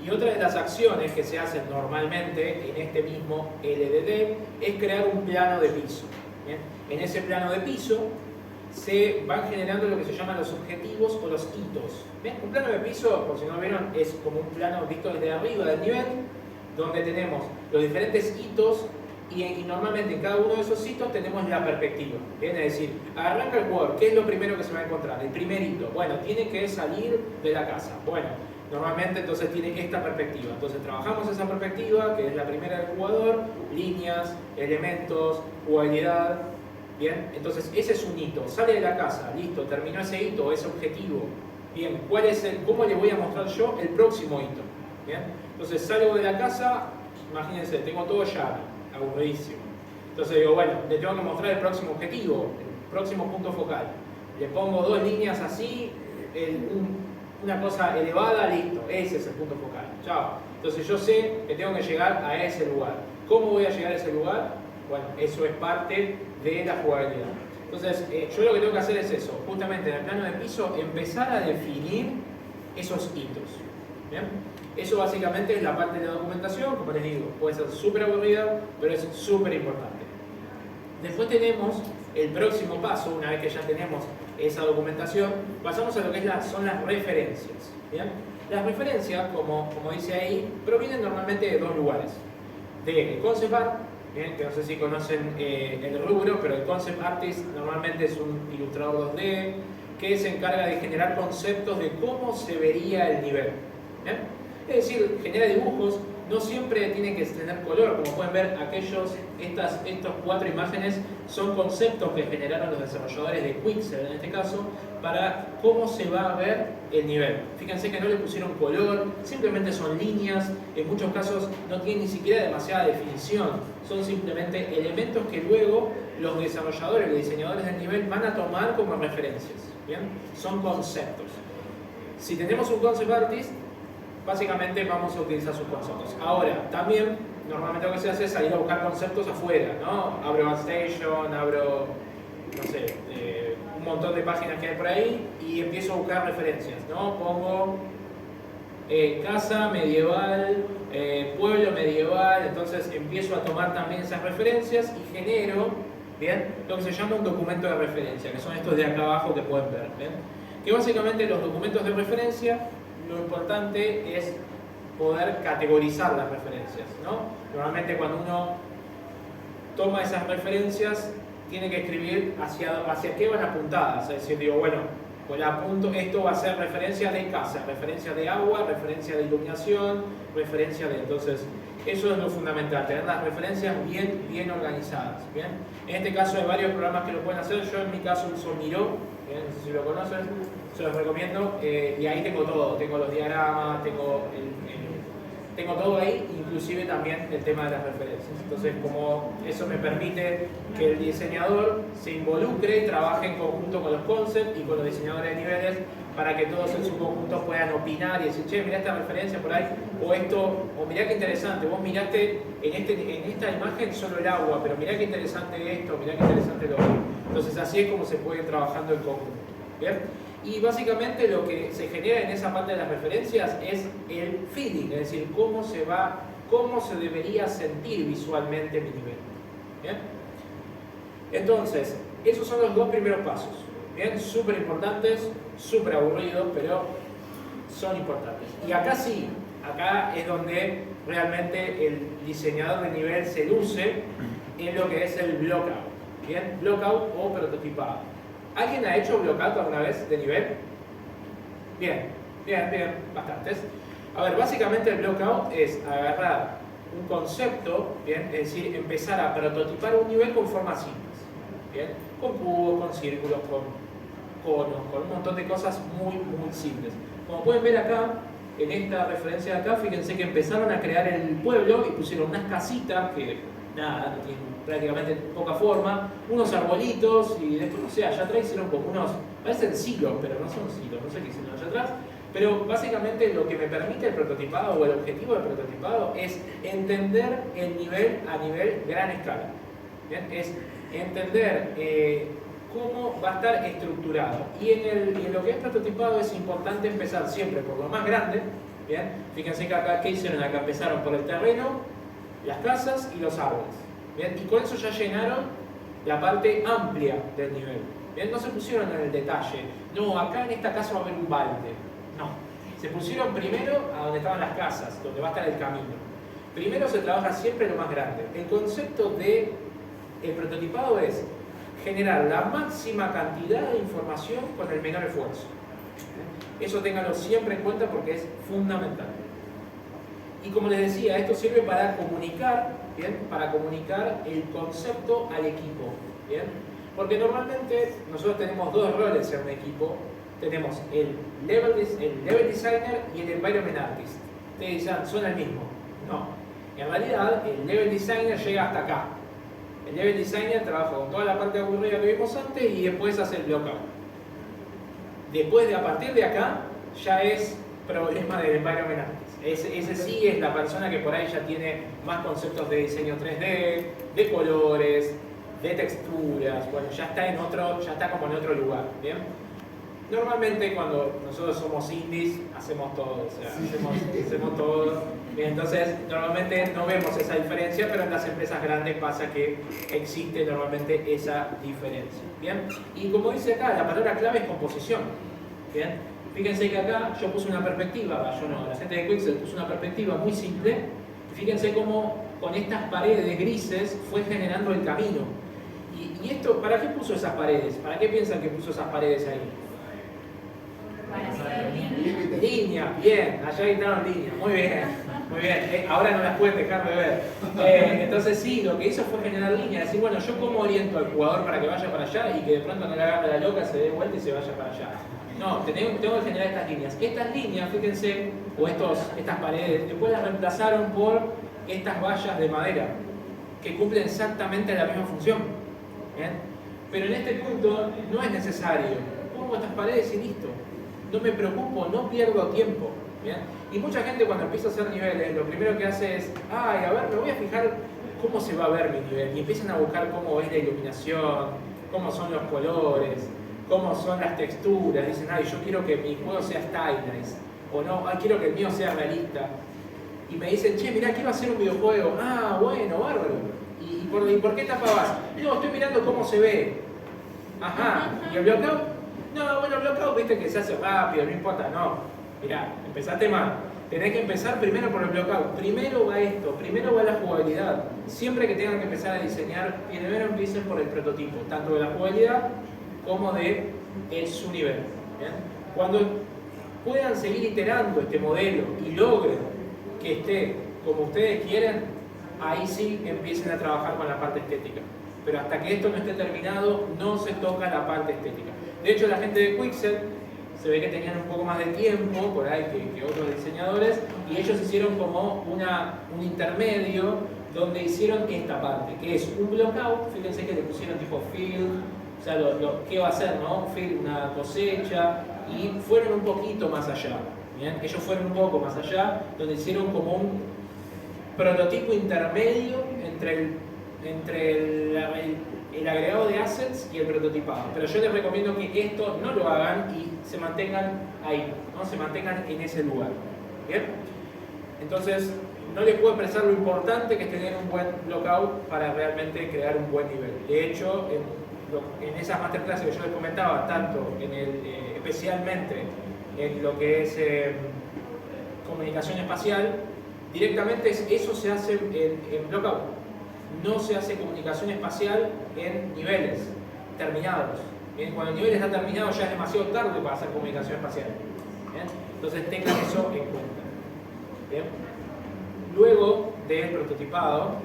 Y otra de las acciones que se hacen normalmente en este mismo LDD es crear un plano de piso. ¿Bien? En ese plano de piso se van generando lo que se llaman los objetivos o los hitos. ¿Bien? Un plano de piso, por si no vieron, es como un plano visto desde arriba del nivel, donde tenemos los diferentes hitos y normalmente en cada uno de esos hitos tenemos la perspectiva. ¿Bien? Es decir, arranca el jugador, ¿qué es lo primero que se va a encontrar? El primer hito, bueno, tiene que salir de la casa. Bueno, normalmente entonces tiene esta perspectiva. Entonces trabajamos esa perspectiva, que es la primera del jugador, líneas, elementos, jugabilidad. Bien, entonces ese es un hito. Sale de la casa, listo, terminó ese hito, ese objetivo. Bien, ¿cómo le voy a mostrar yo el próximo hito? Bien, entonces salgo de la casa, imagínense, tengo todo llano, aburridísimo. Entonces digo, bueno, le tengo que mostrar el próximo objetivo, el próximo punto focal. Le pongo dos líneas así, una cosa elevada, listo, ese es el punto focal. Chao. Entonces yo sé que tengo que llegar a ese lugar. ¿Cómo voy a llegar a ese lugar? Bueno, eso es parte de la jugabilidad. Entonces, yo lo que tengo que hacer es eso, justamente en el plano de piso, empezar a definir esos hitos. ¿Bien? Eso básicamente es la parte de la documentación, como les digo, puede ser súper aburrida, pero es súper importante. Después tenemos el próximo paso, una vez que ya tenemos esa documentación, pasamos a lo que son las referencias. ¿Bien? Las referencias, como dice ahí, provienen normalmente de dos lugares. De concept art, ¿bien? Que no sé si conocen el rubro, pero el concept artist normalmente es un ilustrador 2D que se encarga de generar conceptos de cómo se vería el nivel. ¿Bien? Es decir, genera dibujos, no siempre tienen que tener color, como pueden ver, estas 4 imágenes son conceptos que generaron los desarrolladores de Quixel, en este caso, para cómo se va a ver el nivel. Fíjense que no le pusieron color, simplemente son líneas, en muchos casos no tienen ni siquiera demasiada definición, son simplemente elementos que luego los desarrolladores, los diseñadores del nivel van a tomar como referencias. ¿Bien? Son conceptos. Si tenemos un concept artist, básicamente vamos a utilizar sus conceptos. Ahora, también, normalmente lo que se hace es salir a buscar conceptos afuera, ¿no? Abro ArtStation, abro, no sé, un montón de páginas que hay por ahí y empiezo a buscar referencias, ¿no? Pongo casa medieval, pueblo medieval, entonces empiezo a tomar también esas referencias y genero, ¿bien? Lo que se llama un documento de referencia, que son estos de acá abajo que pueden ver, ¿bien? Que básicamente los documentos de referencia, lo importante es poder categorizar las referencias, ¿no? Normalmente cuando uno toma esas referencias tiene que escribir hacia qué van apuntadas, es decir, digo, bueno, pues apunto, esto va a ser referencia de casa, referencia de agua, referencia de iluminación, referencia de... Entonces, eso es lo fundamental, tener las referencias bien organizadas, ¿bien? En este caso hay varios programas que lo pueden hacer, yo en mi caso uso Miro, ¿bien? No sé si lo conocen, se los recomiendo, y ahí tengo todo, tengo los diagramas, tengo todo ahí, inclusive también el tema de las referencias. Entonces, como eso me permite que el diseñador se involucre, trabaje en conjunto con los concepts y con los diseñadores de niveles para que todos en su conjunto puedan opinar y decir, che, mirá esta referencia por ahí, o esto, o mirá qué interesante, vos miraste en esta imagen solo el agua, pero mirá qué interesante esto, mirá qué interesante lo otro. Entonces, así es como se puede ir trabajando en conjunto. ¿Bien? Y básicamente lo que se genera en esa parte de las referencias es el feeling, es decir, cómo se debería sentir visualmente mi nivel. ¿Bien? Entonces, esos son los dos primeros pasos. ¿Bien? Súper importantes, súper aburridos, pero son importantes. Y acá sí, acá es donde realmente el diseñador de nivel se luce en lo que es el blockout. ¿Bien? Blockout o prototipado. ¿Alguien ha hecho blockout alguna vez de nivel? Bien, bastantes. A ver, básicamente el blockout es agarrar un concepto, bien, es decir, empezar a prototipar un nivel con formas simples, bien, con cubos, con círculos, con conos, con un montón de cosas muy simples. Como pueden ver acá, en esta referencia de acá, fíjense que empezaron a crear el pueblo y pusieron unas casitas que, nada, no tienen prácticamente poca forma, unos arbolitos y después, no sé, allá atrás hicieron como unos, parecen silos, pero no son silos, no sé qué hicieron allá atrás. Pero básicamente lo que me permite el prototipado o el objetivo del prototipado es entender el nivel a nivel gran escala. ¿Bien? Es entender cómo va a estar estructurado. Y en lo que es prototipado es importante empezar siempre por lo más grande. ¿Bien? Fíjense que acá, ¿qué hicieron acá? Empezaron por el terreno, las casas y los árboles. ¿Bien? Y con eso ya llenaron la parte amplia del nivel. ¿Bien? No se pusieron en el detalle. No, acá en esta casa va a haber un balde. No, se pusieron primero a donde estaban las casas, donde va a estar el camino. Primero se trabaja siempre lo más grande. El concepto del prototipado es generar la máxima cantidad de información con el menor esfuerzo. Eso ténganlo siempre en cuenta porque es fundamental. Y como les decía, esto sirve para comunicar, ¿bien? Para comunicar el concepto al equipo, ¿bien? Porque normalmente nosotros tenemos dos roles en un equipo. Tenemos el level designer y el environment artist. Ustedes dicen, son el mismo. No. En realidad, el level designer llega hasta acá. El level designer trabaja con toda la parte aburrida que vimos antes y después hace el blockout. Después, a partir de acá, ya es problema del environment artist. Ese sí es la persona que por ahí ya tiene más conceptos de diseño 3D, de colores, de texturas. Bueno, ya está como en otro lugar. ¿Bien? Normalmente cuando nosotros somos indies hacemos todo, o sea, hacemos todo. Entonces normalmente no vemos esa diferencia, pero en las empresas grandes pasa que existe normalmente esa diferencia. ¿Bien? Y como dice acá, la palabra clave es composición. ¿Bien? Fíjense que acá yo puse una perspectiva, yo no, la gente de Quixel puso una perspectiva muy simple. Y fíjense cómo con estas paredes grises fue generando el camino. Y esto, ¿para qué puso esas paredes? ¿Para qué piensan que puso esas paredes ahí? Línea, bien, allá gritaron línea, muy bien, muy bien. Ahora no las pueden dejar de ver. Entonces sí, lo que hizo fue generar líneas, decir, bueno, yo cómo oriento al jugador para que vaya para allá y que de pronto no le haga la loca, se dé vuelta y se vaya para allá. No, tengo que generar estas líneas. Estas líneas, fíjense, o estas paredes, después las reemplazaron por estas vallas de madera, que cumplen exactamente la misma función. ¿Bien? Pero en este punto no es necesario. Pongo estas paredes y listo. No me preocupo, no pierdo tiempo. ¿Bien? Y mucha gente cuando empieza a hacer niveles, lo primero que hace es, ay, a ver, me voy a fijar cómo se va a ver mi nivel. Y empiezan a buscar cómo es la iluminación, cómo son los colores, cómo son las texturas. Dicen, ay, yo quiero que mi juego sea stylized. O no, ay, quiero que el mío sea realista. Y me dicen, che, mirá, quiero hacer un videojuego. Ah, bueno, bárbaro. ¿Y por qué etapa vas? No, estoy mirando cómo se ve. Ajá. ¿Y el blockout? No, bueno, el blockout, viste que se hace rápido, no importa. No. Mirá, empezaste mal. Tenés que empezar primero por el blockout. Primero va esto, primero va la jugabilidad. Siempre que tengan que empezar a diseñar, primero empiecen por el prototipo, tanto de la jugabilidad como de su nivel. ¿Bien? Cuando puedan seguir iterando este modelo y logren que esté como ustedes quieren, ahí sí empiecen a trabajar con la parte estética. Pero hasta que esto no esté terminado, no se toca la parte estética. De hecho, la gente de Quixel se ve que tenían un poco más de tiempo por ahí que otros diseñadores, y ellos hicieron como un intermedio donde hicieron esta parte, que es un blockout. Fíjense que le pusieron tipo field, o sea, ¿qué va a hacer, no? Field, una cosecha, y fueron un poquito más allá. ¿Bien? Ellos fueron un poco más allá, donde hicieron como un prototipo intermedio entre el agregado de assets y el prototipado. Pero yo les recomiendo que esto no lo hagan y se mantengan ahí, ¿no? Se mantengan en ese lugar. ¿Bien? Entonces, no les puedo expresar lo importante que es tener un buen blockout para realmente crear un buen nivel. De hecho, en esas masterclasses que yo les comentaba, tanto especialmente en lo que es comunicación espacial, directamente eso se hace en blockout. No se hace comunicación espacial en niveles terminados. Bien, cuando el nivel está terminado ya es demasiado tarde para hacer comunicación espacial. Bien, entonces tengan eso en cuenta. Bien. Luego del prototipado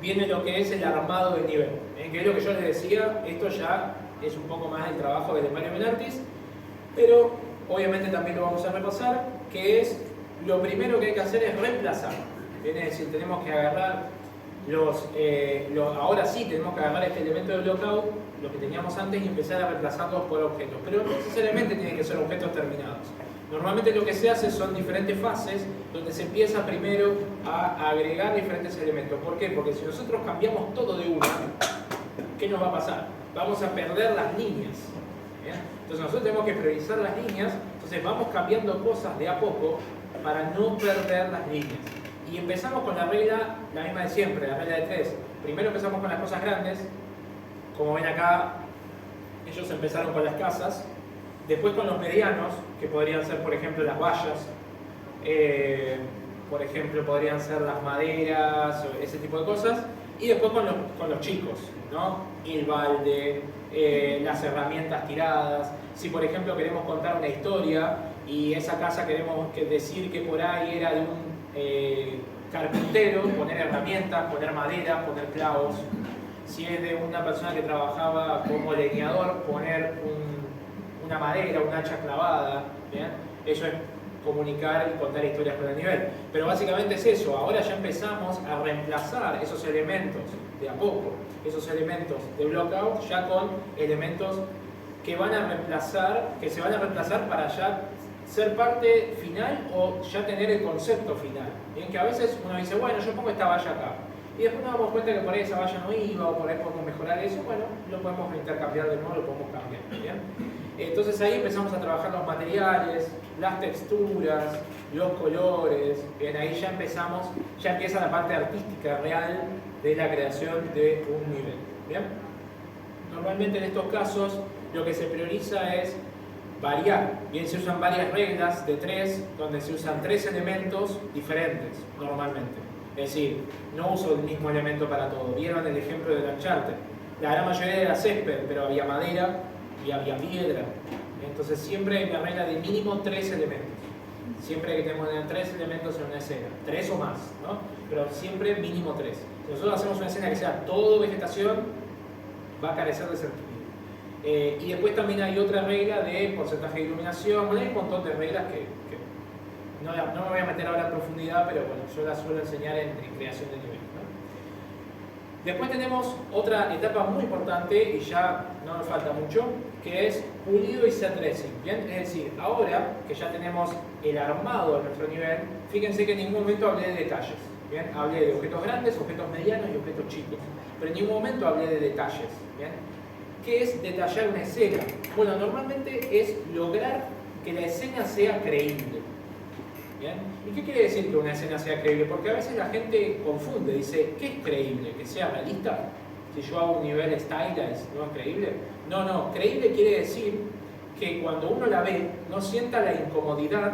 viene lo que es el armado del nivel. Bien, que es lo que yo les decía, esto ya es un poco más el trabajo de Mario Menartis, pero obviamente también lo vamos a repasar, que es lo primero que hay que hacer es reemplazar. Bien, es decir, tenemos que agarrar ahora sí tenemos que agarrar este elemento de blockout, lo que teníamos antes, y empezar a reemplazarlos por objetos, pero no necesariamente tienen que ser objetos terminados. Normalmente lo que se hace son diferentes fases donde se empieza primero a agregar diferentes elementos. ¿Por qué? Porque si nosotros cambiamos todo de una, ¿qué nos va a pasar? Vamos a perder las líneas. ¿Bien? Entonces nosotros tenemos que priorizar las líneas, entonces vamos cambiando cosas de a poco para no perder las líneas. Y empezamos con la regla, la misma de siempre, la regla de 3. Primero empezamos con las cosas grandes, como ven acá, ellos empezaron con las casas, después con los medianos, que podrían ser por ejemplo las vallas, por ejemplo podrían ser las maderas, ese tipo de cosas, y después con los chicos, ¿no? El balde, las herramientas tiradas. Si por ejemplo queremos contar una historia y esa casa queremos decir que por ahí era de un carpintero, poner herramientas, poner madera, poner clavos. Si es de una persona que trabajaba como leñador, poner una madera, un hacha clavada. ¿Bien? Eso es comunicar y contar historias con el nivel. Pero básicamente es eso. Ahora ya empezamos a reemplazar esos elementos de a poco, esos elementos de blockout, ya con elementos que se van a reemplazar para ya ser parte final o ya tener el concepto final. Bien, que a veces uno dice, bueno, yo pongo esta valla acá. Y después nos damos cuenta que por ahí esa valla no iba, o por ahí podemos mejorar eso. Bueno, lo podemos intercambiar de nuevo, lo podemos cambiar. ¿Bien? Entonces ahí empezamos a trabajar los materiales, las texturas, los colores. Bien, ahí ya empieza la parte artística real de la creación de un nivel. ¿Bien? Normalmente en estos casos lo que se prioriza es variar. Bien, se usan varias reglas de 3, donde se usan 3 elementos diferentes normalmente. Es decir, no uso el mismo elemento para todo. Vieron el ejemplo del Uncharted. La gran mayoría era césped, pero había madera y había piedra. Entonces siempre hay una regla de mínimo 3 elementos. Siempre hay que tener 3 elementos en una escena. 3 o más, ¿no? Pero siempre mínimo 3. Si nosotros hacemos una escena que sea todo vegetación, va a carecer de sentido. Y después también hay otra regla de porcentaje de iluminación. Bueno, hay un montón de reglas que no me voy a meter ahora en profundidad, pero bueno, yo las suelo enseñar en creación de nivel, ¿no? Después tenemos otra etapa muy importante, y ya no nos falta mucho, que es pulido y set dressing. ¿Bien? Es decir, ahora que ya tenemos el armado de nuestro nivel, fíjense que en ningún momento hablé de detalles. ¿Bien? Hablé de objetos grandes, objetos medianos y objetos chicos, pero en ningún momento hablé de detalles. ¿Bien? ¿Qué es detallar una escena? Bueno, normalmente es lograr que la escena sea creíble. ¿Bien? ¿Y qué quiere decir que una escena sea creíble? Porque a veces la gente confunde, dice, ¿qué es creíble? ¿Que sea realista? Si yo hago un nivel stylized, ¿no es creíble? No, creíble quiere decir que cuando uno la ve, no sienta la incomodidad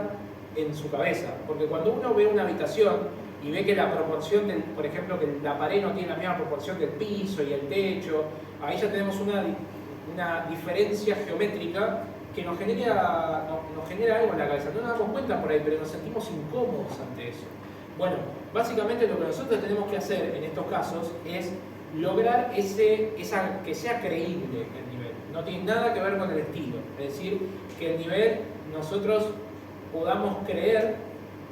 en su cabeza. Porque cuando uno ve una habitación y ve que la proporción por ejemplo, que la pared no tiene la misma proporción del piso y el techo, ahí ya tenemos una diferencia geométrica que nos genera algo en la cabeza. No nos damos cuenta por ahí, pero nos sentimos incómodos ante eso. Bueno, básicamente lo que nosotros tenemos que hacer en estos casos es lograr que sea creíble el nivel. No tiene nada que ver con el estilo. Es decir, que el nivel nosotros podamos creer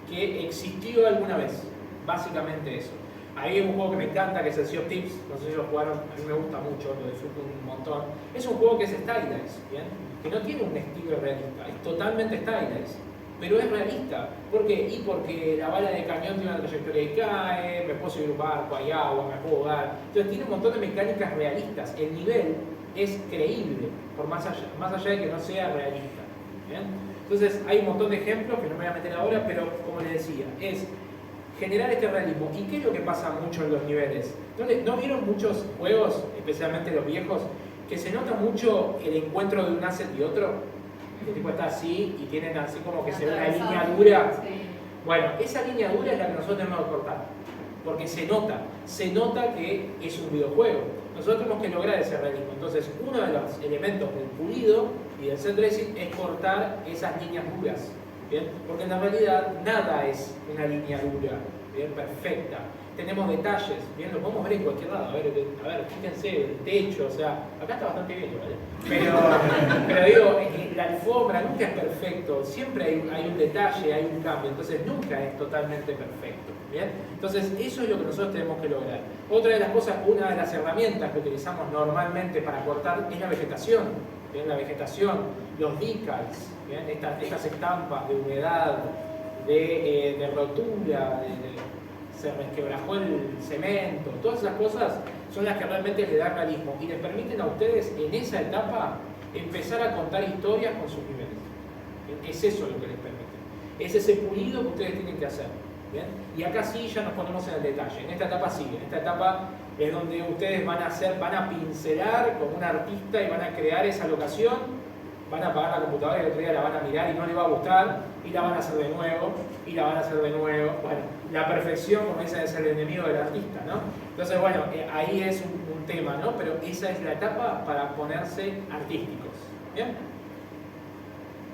que existió alguna vez. Básicamente eso. Ahí hay un juego que me encanta, que es el Sea of Thieves. No sé si lo jugaron, a mí me gusta mucho, lo disfruto un montón. Es un juego que es stylized, ¿bien? Que no tiene un estilo realista, es totalmente stylized, pero es realista. ¿Por qué? Y porque la bala de cañón tiene una trayectoria y cae, me puedo subir un barco, hay agua, me puedo ahogar. Entonces tiene un montón de mecánicas realistas. El nivel es creíble, por más allá de que no sea realista. ¿Bien? Entonces hay un montón de ejemplos que no me voy a meter ahora, pero como les decía, es generar este realismo. ¿Y qué es lo que pasa mucho en los niveles? ¿No vieron muchos juegos, especialmente los viejos, que se nota mucho el encuentro de un asset y otro? El tipo está así y tienen así como que se ve una línea dura. Sí. Bueno, esa línea dura es la que nosotros tenemos que cortar. porque se nota que es un videojuego. Nosotros tenemos que lograr ese realismo. Entonces, uno de los elementos del pulido y del set dressing es cortar esas líneas duras, ¿bien? Porque en la realidad nada es una línea dura, ¿bien? Perfecta. Tenemos detalles, ¿bien? Lo podemos ver en cualquier lado. A ver, fíjense, el techo, o sea, acá está bastante bien, ¿vale? Pero digo, la alfombra nunca es perfecto, siempre hay un detalle, hay un cambio, entonces nunca es totalmente perfecto, ¿bien? Entonces, eso es lo que nosotros tenemos que lograr. Otra de las cosas, una de las herramientas que utilizamos normalmente para cortar es la vegetación, ¿bien? La vegetación, los decals, ¿bien? Estas estampas de humedad, de rotura, se resquebrajó el cemento, todas esas cosas son las que realmente le dan realismo y les permiten a ustedes en esa etapa empezar a contar historias con sus niveles. Es eso lo que les permite. Es ese pulido que ustedes tienen que hacer. ¿Bien? Y acá sí ya nos ponemos en el detalle. En esta etapa sí, en esta etapa es donde ustedes van a pincelar como un artista y van a crear esa locación. Van a apagar la computadora y el otro día la van a mirar y no les va a gustar, y la van a hacer de nuevo, y la van a hacer de nuevo. Bueno, la perfección, como dicen, es el enemigo del artista, ¿no? Entonces, bueno, ahí es un tema, ¿no? Pero esa es la etapa para ponerse artísticos. ¿Bien?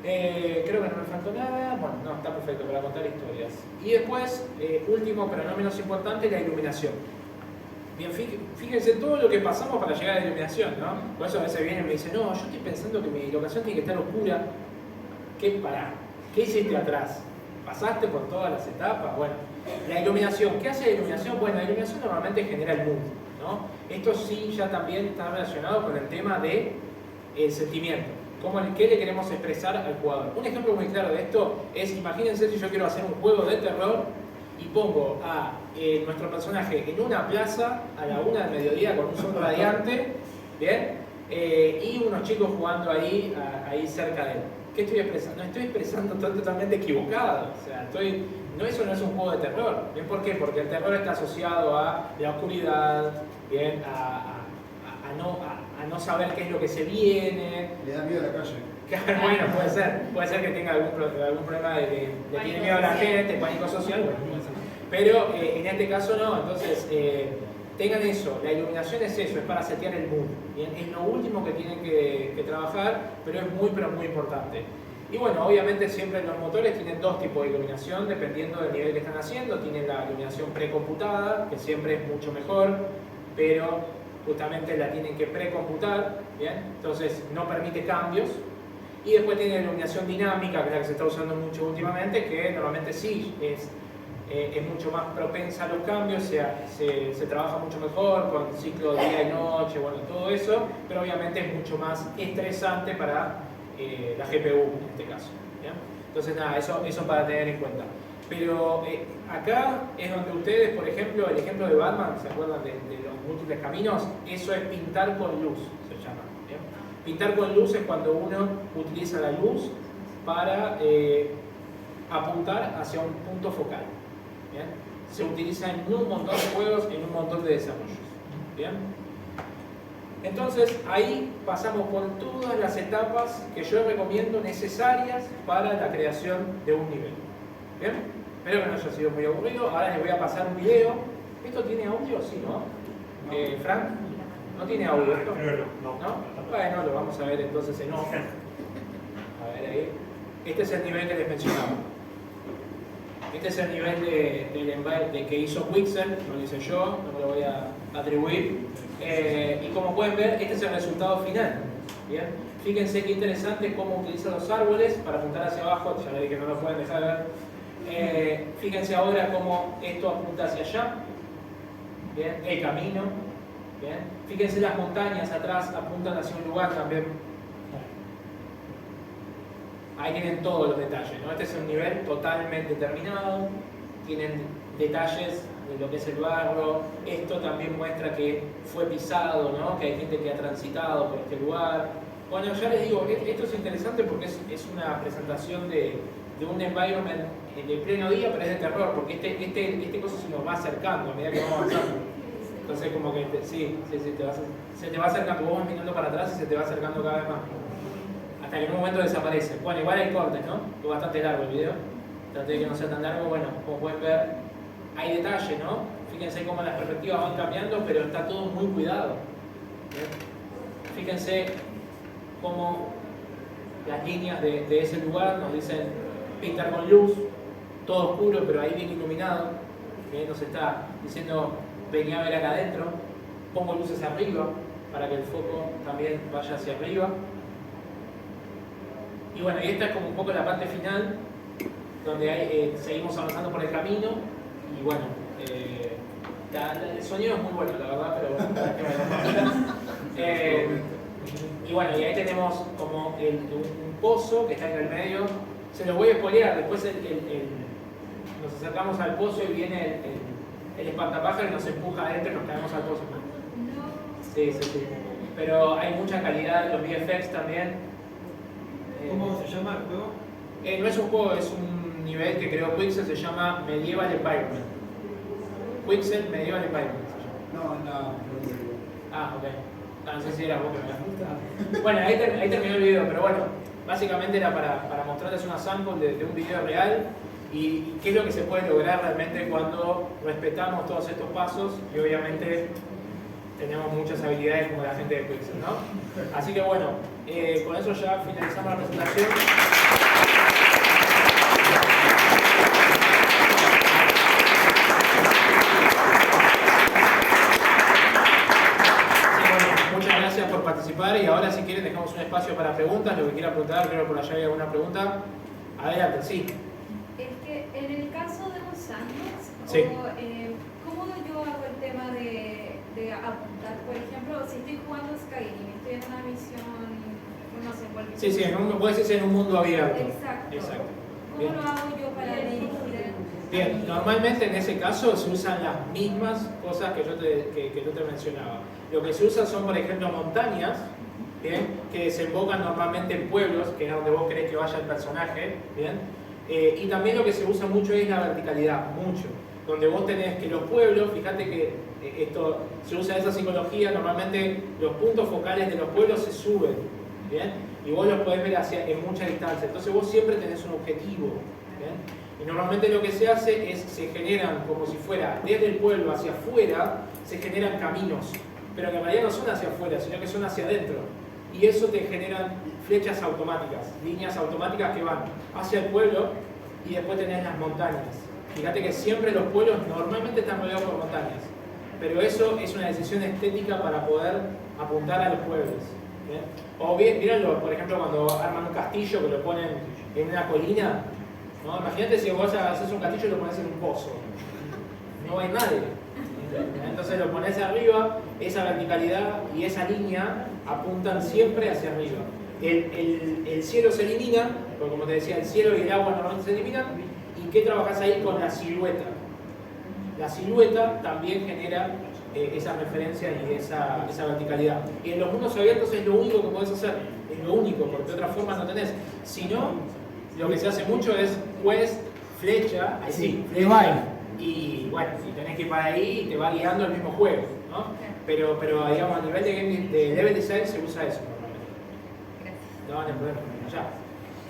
Creo que no me faltó nada. Bueno, no, está perfecto para contar historias. Y después, último pero no menos importante, la iluminación. Bien, fíjense todo lo que pasamos para llegar a la iluminación, ¿no? Por eso a veces vienen y me dicen, no, yo estoy pensando que mi locación tiene que estar oscura. ¿Qué hiciste atrás? ¿Pasaste por todas las etapas? Bueno, la iluminación. ¿Qué hace la iluminación? Bueno, la iluminación normalmente genera el mood, ¿no? Esto sí ya también está relacionado con el tema del sentimiento. ¿Qué le queremos expresar al jugador? Un ejemplo muy claro de esto es, imagínense si yo quiero hacer un juego de terror y pongo a nuestro personaje en una plaza a la 1 del mediodía con un sol radiante, ¿bien? Y unos chicos jugando ahí cerca de él. ¿Qué estoy expresando? No estoy expresando totalmente equivocado. O sea, eso no es un juego de terror. ¿Bien? ¿Por qué? Porque el terror está asociado a la oscuridad, ¿bien? A no saber qué es lo que se viene. Le da miedo a la calle. Bueno, puede ser que tenga algún problema de tiene miedo a la gente, pánico social, bueno, puede ser. Pero en este caso no, entonces tengan eso, la iluminación es eso, es para setear el mood, ¿bien? Es lo último que tienen que trabajar, pero es muy importante. Y bueno, obviamente siempre los motores tienen dos tipos de iluminación dependiendo del nivel que están haciendo. Tienen la iluminación precomputada, que siempre es mucho mejor, pero justamente la tienen que precomputar, ¿bien? Entonces no permite cambios. Y después tiene la iluminación dinámica, que es la que se está usando mucho últimamente, que normalmente sí es mucho más propensa a los cambios, se trabaja mucho mejor con ciclo de día y noche, bueno, todo eso, pero obviamente es mucho más estresante para la GPU en este caso, ¿bien? Entonces nada, eso para tener en cuenta. Pero acá es donde ustedes, por ejemplo, el ejemplo de Batman, ¿se acuerdan de los múltiples caminos? Eso es pintar con luz, se llama, ¿bien? Pintar con luz es cuando uno utiliza la luz para apuntar hacia un punto focal, ¿bien? Se utiliza en un montón de juegos, en un montón de desarrollos, ¿bien? Entonces ahí pasamos por todas las etapas que yo recomiendo necesarias para la creación de un nivel, ¿bien? Espero que no haya sido muy aburrido. Ahora les voy a pasar un video. ¿Esto tiene audio? Sí, ¿no? ¿Frank? ¿No tiene audio esto? No. Bueno, lo vamos a ver entonces en off. A ver ahí. Este es el nivel que les mencionaba. Este es el nivel de que hizo Wixel, no lo hice yo, no me lo voy a atribuir. Y como pueden ver, este es el resultado final. ¿Bien? Fíjense qué interesante cómo utiliza los árboles para apuntar hacia abajo. Ya les dije que no lo pueden dejar ver. Fíjense ahora cómo esto apunta hacia allá. ¿Bien? El camino. ¿Bien? Fíjense las montañas atrás apuntan hacia un lugar también. Ahí tienen todos los detalles, ¿no? Este es un nivel totalmente terminado. Tienen detalles de lo que es el barro. Esto también muestra que fue pisado, ¿no? Que hay gente que ha transitado por este lugar. Bueno, ya les digo, esto es interesante porque es una presentación de un environment de pleno día, pero es de terror, porque este cosa se nos va acercando a medida que vamos avanzando. Entonces como que se te va acercando, vos vas mirando para atrás y se te va acercando cada vez más. Hasta que en un momento desaparece. Bueno, igual hay cortes, ¿no? Es bastante largo el video. Traté de que no sea tan largo. Bueno, como pueden ver, hay detalle, ¿no? Fíjense cómo las perspectivas van cambiando, pero está todo muy cuidado. ¿Bien? Fíjense cómo las líneas de ese lugar nos dicen pintar con luz, todo oscuro, pero ahí bien iluminado. ¿Bien? Nos está diciendo, vení a ver acá adentro. Pongo luces arriba para que el foco también vaya hacia arriba. Y bueno, y esta es como un poco la parte final, donde seguimos avanzando por el camino. Y bueno, el sonido es muy bueno, la verdad, pero bueno, y bueno, y ahí tenemos como un pozo que está en el medio. Se los voy a spoilear, después nos acercamos al pozo y viene el espantapájaro y nos empuja adentro y nos caemos al pozo. Sí. Pero hay mucha calidad en los VFX también. ¿Cómo se llama el juego? No es un juego, es un nivel que creó Quixel, se llama Medieval Environment. Quixel Medieval Environment se llama. No. Ah, ok. No sé si era vos que me la... Bueno, ahí terminó el video, pero bueno, básicamente era para mostrarles una sample de un video real y qué es lo que se puede lograr realmente cuando respetamos todos estos pasos y obviamente tenemos muchas habilidades como la gente de Quixel, ¿no? Así que bueno, con eso ya finalizamos la presentación. Muchas gracias por participar y ahora si quieren dejamos un espacio para preguntas, lo que quieran preguntar, creo que por allá hay alguna pregunta. Adelante, sí. Es que en el caso de los sandbox, Sí. ¿cómo yo hago el tema de apuntar? Por ejemplo, si estoy jugando Skyrim, estoy en una misión, no sé cuál misión. Sí, puede ser en un mundo abierto. Exacto. ¿Cómo Bien. lo hago yo para dirigir? Bien, normalmente en ese caso se usan las mismas cosas que yo te mencionaba. Lo que se usa son, por ejemplo, montañas, ¿bien? Que desembocan normalmente en pueblos, que es donde vos querés que vaya el personaje, ¿bien? Y también lo que se usa mucho es la verticalidad, mucho. Donde vos tenés que los pueblos, fíjate que esto se usa esa psicología, normalmente los puntos focales de los pueblos se suben, ¿bien? Y vos los podés ver en mucha distancia, entonces vos siempre tenés un objetivo, ¿bien? Y normalmente lo que se hace es, se generan como si fuera desde el pueblo hacia afuera, se generan caminos, pero que en realidad no son hacia afuera, sino que son hacia adentro. Y eso te generan flechas automáticas, líneas automáticas que van hacia el pueblo y después tenés las montañas. Fíjate que siempre los pueblos normalmente están rodeados por montañas, pero eso es una decisión estética para poder apuntar a los pueblos. ¿Bien? O bien, mírenlo, por ejemplo, cuando arman un castillo que lo ponen en una colina, ¿no? Imagínate si vos haces un castillo y lo pones en un pozo, no hay nadie. Entonces lo pones arriba, esa verticalidad y esa línea apuntan siempre hacia arriba. El cielo se elimina, porque como te decía, el cielo y el agua normalmente se eliminan. ¿Y qué trabajas ahí? Con la silueta. La silueta también genera esa referencia y esa verticalidad. Y en los mundos abiertos es lo único que podés hacer, es lo único, porque de otra forma no tenés. Si no, lo que se hace mucho es quest, flecha, ahí sí, flecha, y bueno, si tenés que ir para ahí, te va guiando el mismo juego, ¿no? Pero digamos, a nivel de level design se usa eso normalmente. No, no hay problema, ya.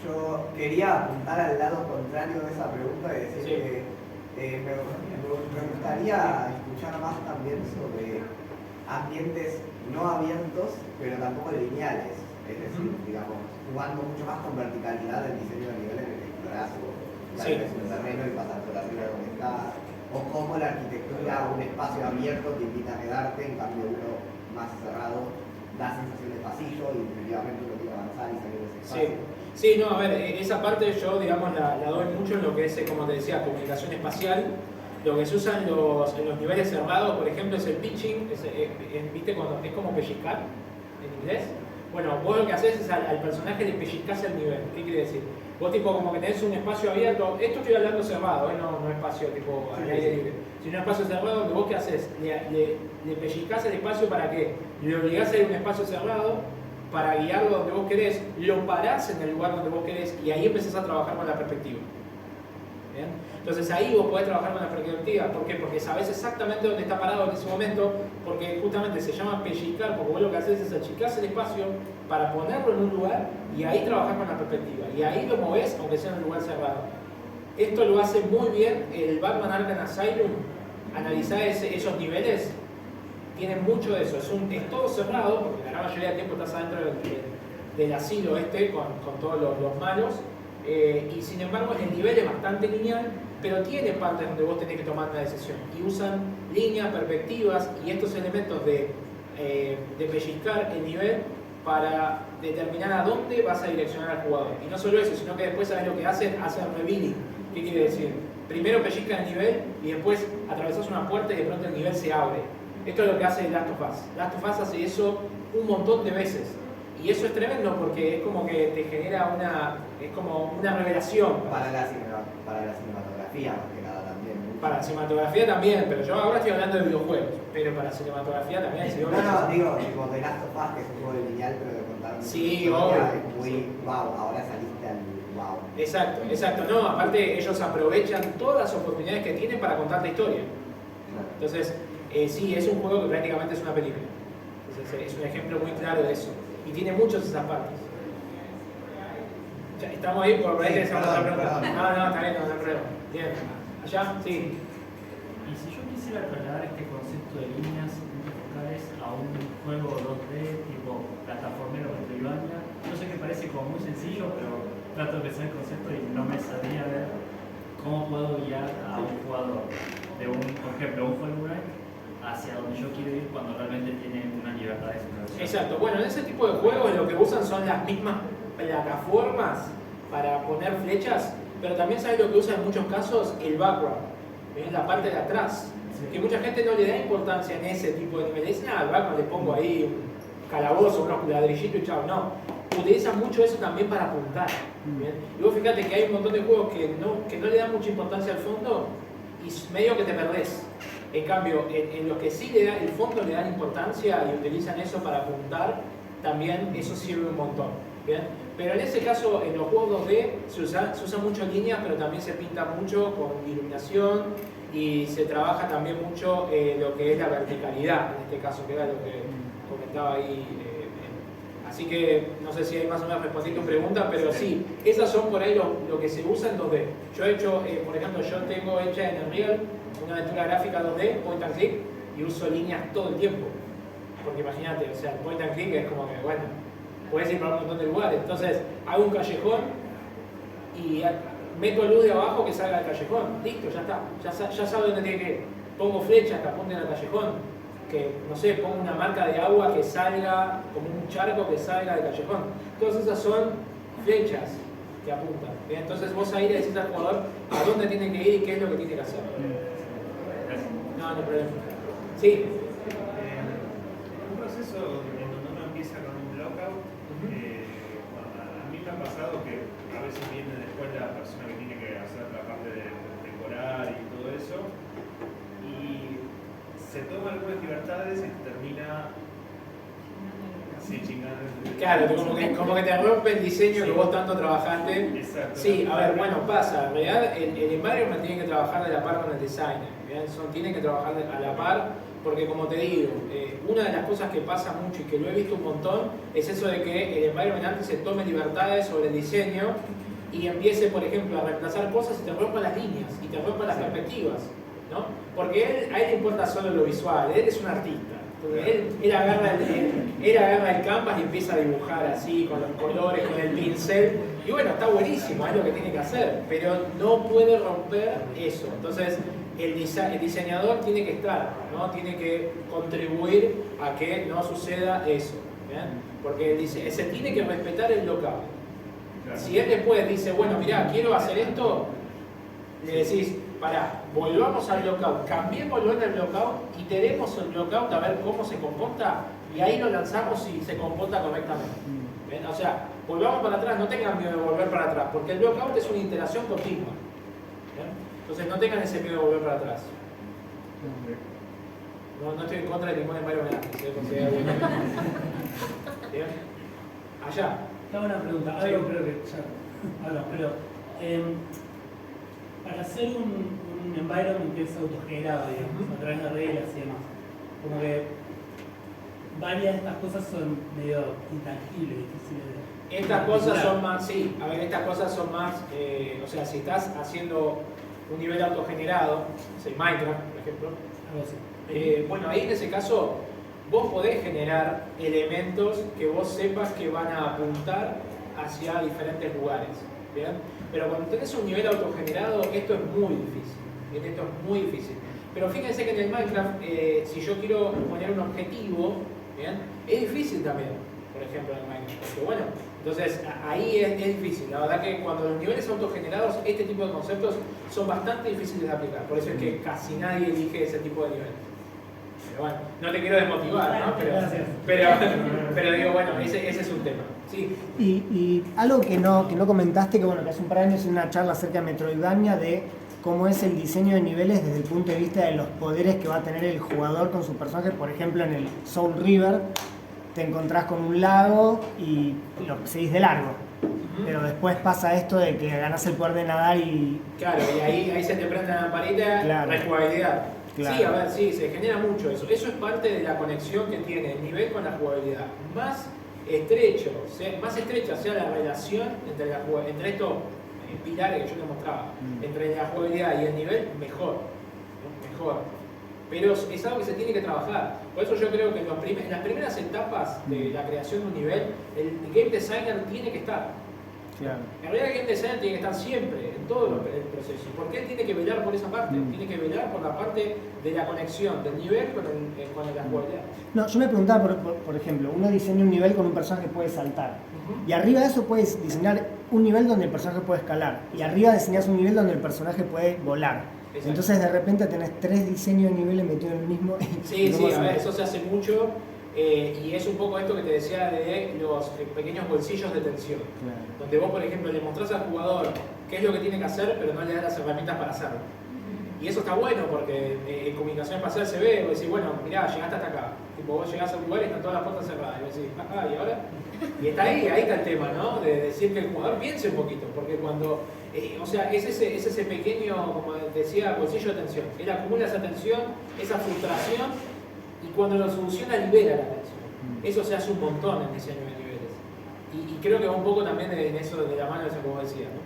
Yo quería apuntar al lado contrario de esa pregunta y decir Sí. que me gustaría escuchar más también sobre ambientes no abiertos, pero tampoco lineales. Es decir, digamos, jugando mucho más con verticalidad del diseño de nivel en el explorazo. Sí. Es un terreno y pasar por arriba de donde está. O cómo la arquitectura, un espacio abierto te invita a quedarte, en cambio uno más cerrado da sensación de pasillo y definitivamente uno quiere avanzar y salir de ese espacio. Sí, no, a ver, esa parte yo, digamos, la doy mucho en lo que es, como te decía, comunicación espacial. Lo que se usa en los niveles cerrados, por ejemplo, es el pitching, ¿viste? Cuando es como pellizcar en inglés. Bueno, vos lo que haces es al personaje le pellizcás el nivel. ¿Qué quiere decir? Vos tipo como que tenés un espacio abierto, esto estoy hablando cerrado, no espacio tipo al aire libre, sino un espacio cerrado donde vos qué haces, le pellizcás el espacio para que le obligás a ir a un espacio cerrado para guiarlo donde vos querés, lo parás en el lugar donde vos querés y ahí empezás a trabajar con la perspectiva. ¿Bien? Entonces ahí vos podés trabajar con la perspectiva. ¿Por qué? Porque sabés exactamente dónde está parado en ese momento, porque justamente se llama pellizcar, porque vos lo que haces es achicar el espacio para ponerlo en un lugar y ahí trabajar con la perspectiva. Y ahí lo movés aunque sea en un lugar cerrado. Esto lo hace muy bien el Batman Arkham Asylum, analizás esos niveles, tienen mucho de eso. Es todo cerrado, porque la gran mayoría del tiempo estás adentro del asilo con todos los malos. Y sin embargo el nivel es bastante lineal, pero tiene partes donde vos tenés que tomar una decisión. Y usan líneas, perspectivas y estos elementos de pellizcar el nivel para determinar a dónde vas a direccionar al jugador. Y no solo eso, sino que después sabes lo que hacen revealing. ¿Qué quiere decir? Primero pellizcan el nivel y después atravesás una puerta y de pronto el nivel se abre. Esto es lo que hace Last of Us. Last of Us hace eso un montón de veces. Y eso es tremendo porque es como que te genera una revelación. Para la cinematografía, más que nada también. Para la cinematografía también, pero yo ahora estoy hablando de videojuegos. Pero para la cinematografía también hay digo, tipo de Last of Us, que es un juego lineal, pero de contar una historia, es muy wow, ahora saliste al wow. Exacto. No, aparte ellos aprovechan todas las oportunidades que tienen para contar la historia. Entonces, sí, es un juego que prácticamente es una película. Entonces, es un ejemplo muy claro de eso. Y tiene muchas de esas partes. Ya, estamos ahí por ahí que se otra pregunta. No, está bien, no hay problema. Bien. ¿Allá? Sí. Y si yo quisiera trasladar este concepto de líneas focales a un juego 2D tipo plataformero Metroidvania, yo sé que parece como muy sencillo, pero trato de pensar el concepto y no me sabría ver cómo puedo guiar a un jugador de por ejemplo, un Hollow Knight hacia donde yo quiero ir cuando realmente tiene una libertad de exploración. Exacto. Bueno, en ese tipo de juegos lo que usan son las mismas plataformas para poner flechas, pero también sabes lo que usan en muchos casos, el background, es la parte de atrás. Sí. Que mucha gente no le da importancia en ese tipo de niveles. Dicen, el background le pongo ahí un calabozo, unos ladrillitos y chao. No, utilizan mucho eso también para apuntar. ¿Bien? Y vos fíjate que hay un montón de juegos que no le dan mucha importancia al fondo y medio que te perdés. En cambio, en los que sí el fondo le dan importancia y utilizan eso para apuntar, también eso sirve un montón. ¿Bien? Pero en ese caso, en los juegos 2D se usa mucho líneas, pero también se pinta mucho con iluminación y se trabaja también mucho lo que es la verticalidad, en este caso, que era lo que comentaba ahí. Así que no sé si hay más o menos respondí tu pregunta, pero sí, esas son por ahí lo que se usa en 2D. Yo he hecho, por ejemplo, yo tengo hecha en Unreal una aventura gráfica 2D, point and click, y uso líneas todo el tiempo. Porque imagínate, o sea, el point and click es como que, bueno, puedes ir para un montón de lugares. Entonces, hago un callejón y meto luz de abajo que salga del callejón. Listo, ya está. Ya sabe dónde tiene que ir. Pongo flechas que apunten al callejón. Que, no sé, pongo una marca de agua que salga, como un charco que salga del callejón. Todas esas son flechas que apuntan. ¿Bien? Entonces vos ahí le decís al jugador a dónde tiene que ir y qué es lo que tiene que hacer. No hay problema. Sí. Un proceso en donde uno empieza con un lockout, a mí me ha pasado que a veces viene después la persona que tiene que hacer la parte de decorar y todo eso, y se toma algunas libertades y termina así chingando. Claro, como que te rompe el diseño que vos tanto trabajaste. Exacto. Sí, a ver, bueno, pasa. En realidad el environment tiene que trabajar de la par con el designer. Tienen que trabajar a la par, porque como te digo, una de las cosas que pasa mucho y que lo he visto un montón es eso de que el environment antes se tome libertades sobre el diseño y empiece, por ejemplo, a reemplazar cosas y te rompa las líneas y te rompa las perspectivas, ¿no? Porque a él le importa solo lo visual, él es un artista. Entonces él agarra el canvas y empieza a dibujar así, con los colores, con el pincel. Y bueno, está buenísimo, es lo que tiene que hacer, pero no puede romper eso. Entonces el diseñador tiene que estar, ¿no? Tiene que contribuir a que no suceda eso. ¿Bien? Porque se tiene que respetar el local. Claro. Si él después dice, bueno, mirá, quiero hacer esto, le decís, pará, volvamos al lockout, cambiémoslo en el lockout, iteremos el lockout a ver cómo se comporta y ahí lo lanzamos si se comporta correctamente. ¿Ven? O sea, volvamos para atrás, no tengan miedo de volver para atrás, porque el lockout es una iteración continua. ¿Ven? Entonces no tengan ese miedo de volver para atrás. No estoy en contra de ningún environment. ¿Bien? Allá. Te hago una pregunta, Sí. algo creo que ya hablamos, pero para hacer un environment que es autogenerado, digamos, a través de reglas y demás, como que varias de estas cosas son medio intangibles, difíciles de... Estas cosas son más, sí, a ver, estas cosas son más, o sea, si estás haciendo un nivel autogenerado, es Minecraft, por ejemplo. Algo así. Bueno, ahí en ese caso vos podés generar elementos que vos sepas que van a apuntar hacia diferentes lugares, ¿bien? Pero cuando tenés un nivel autogenerado, esto es muy difícil. Esto es muy difícil. Pero fíjense que en el Minecraft, si yo quiero poner un objetivo, ¿bien? Es difícil también, por ejemplo, en el Minecraft. Porque bueno, entonces ahí es difícil. La verdad que cuando los niveles autogenerados, este tipo de conceptos son bastante difíciles de aplicar. Por eso es que casi nadie elige ese tipo de nivel. Pero bueno, no te quiero desmotivar, ¿no? Pero digo, bueno, ese es un tema. Sí. Y algo que no comentaste, que bueno, que hace un par de años en una charla acerca de Metroidvania, de cómo es el diseño de niveles desde el punto de vista de los poderes que va a tener el jugador con su personaje. Por ejemplo, en el Soul River te encontrás con un lago y lo seguís de largo. Pero después pasa esto de que ganás el poder de nadar y... Claro, y ahí se te prende la lamparita, Claro. rejugabilidad. Claro. Sí, a ver, sí, se genera mucho eso. Eso es parte de la conexión que tiene el nivel con la jugabilidad. Más estrecha sea la relación entre estos pilares que yo te mostraba, entre la jugabilidad y el nivel, mejor. Pero es algo que se tiene que trabajar. Por eso yo creo que en las primeras etapas de la creación de un nivel, el game designer tiene que estar. Claro. En realidad el game designer tiene que estar siempre, en todo el proceso. Porque él tiene que velar por esa parte, tiene que velar por la parte de la conexión del nivel con la jugabilidad. No, yo me preguntaba, por ejemplo, uno diseña un nivel con un personaje que puede saltar. Y arriba de eso puedes diseñar un nivel donde el personaje puede escalar. Y arriba diseñas un nivel donde el personaje puede volar. Exacto. Entonces de repente tenés 3 diseños de niveles metidos en el mismo. Sí, a ver, eso se hace mucho. Y es un poco esto que te decía de los pequeños bolsillos de tensión. Claro. Donde vos, por ejemplo, le mostrás al jugador qué es lo que tiene que hacer, pero no le das las herramientas para hacerlo. Y eso está bueno porque en comunicación espacial se ve, vos decís, bueno, mirá, llegaste hasta acá. Tipo, vos llegás a un lugar y están todas las puertas cerradas. Y vos decís, ¿y ahora? Y está ahí está el tema, ¿no? De decir que el jugador piense un poquito, porque cuando... o sea, es ese pequeño, como decía, bolsillo de tensión. Él acumula esa tensión, esa frustración, y cuando lo soluciona libera la tensión. Eso se hace un montón en diseño de niveles. Y creo que va un poco también en eso de la mano de eso que vos decías, ¿no?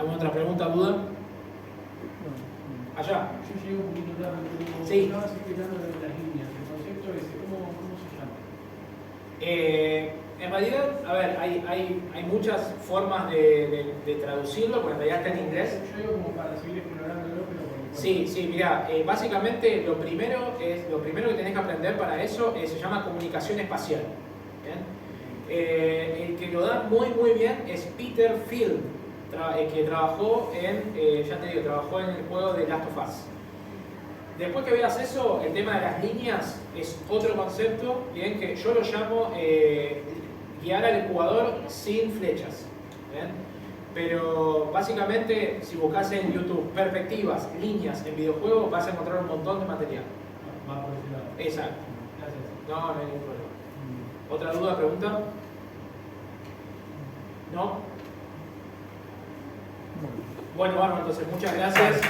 ¿Alguna otra pregunta, duda? Allá. Yo llego un poquito tarde, pero Sí. estabas explicando lo de las líneas. El concepto ese, ¿cómo se llama? En realidad, a ver, hay muchas formas de traducirlo, porque en realidad está en inglés. Yo digo como para seguir explorándolo, pero... Sí, mira, básicamente lo primero que tenés que aprender para eso se llama comunicación espacial. ¿Bien? El que lo da muy bien es Peter Field, que trabajó trabajó en el juego de Last of Us. Después que veas eso, el tema de las líneas es otro concepto, bien, que yo lo llamo guiar al jugador sin flechas. ¿Bien? Pero básicamente, si buscas en YouTube perspectivas, líneas en videojuegos, vas a encontrar un montón de material. Va por ese lado. Exacto. Gracias. No hay ningún problema. ¿Otra duda, pregunta? ¿No? Bueno, entonces muchas gracias.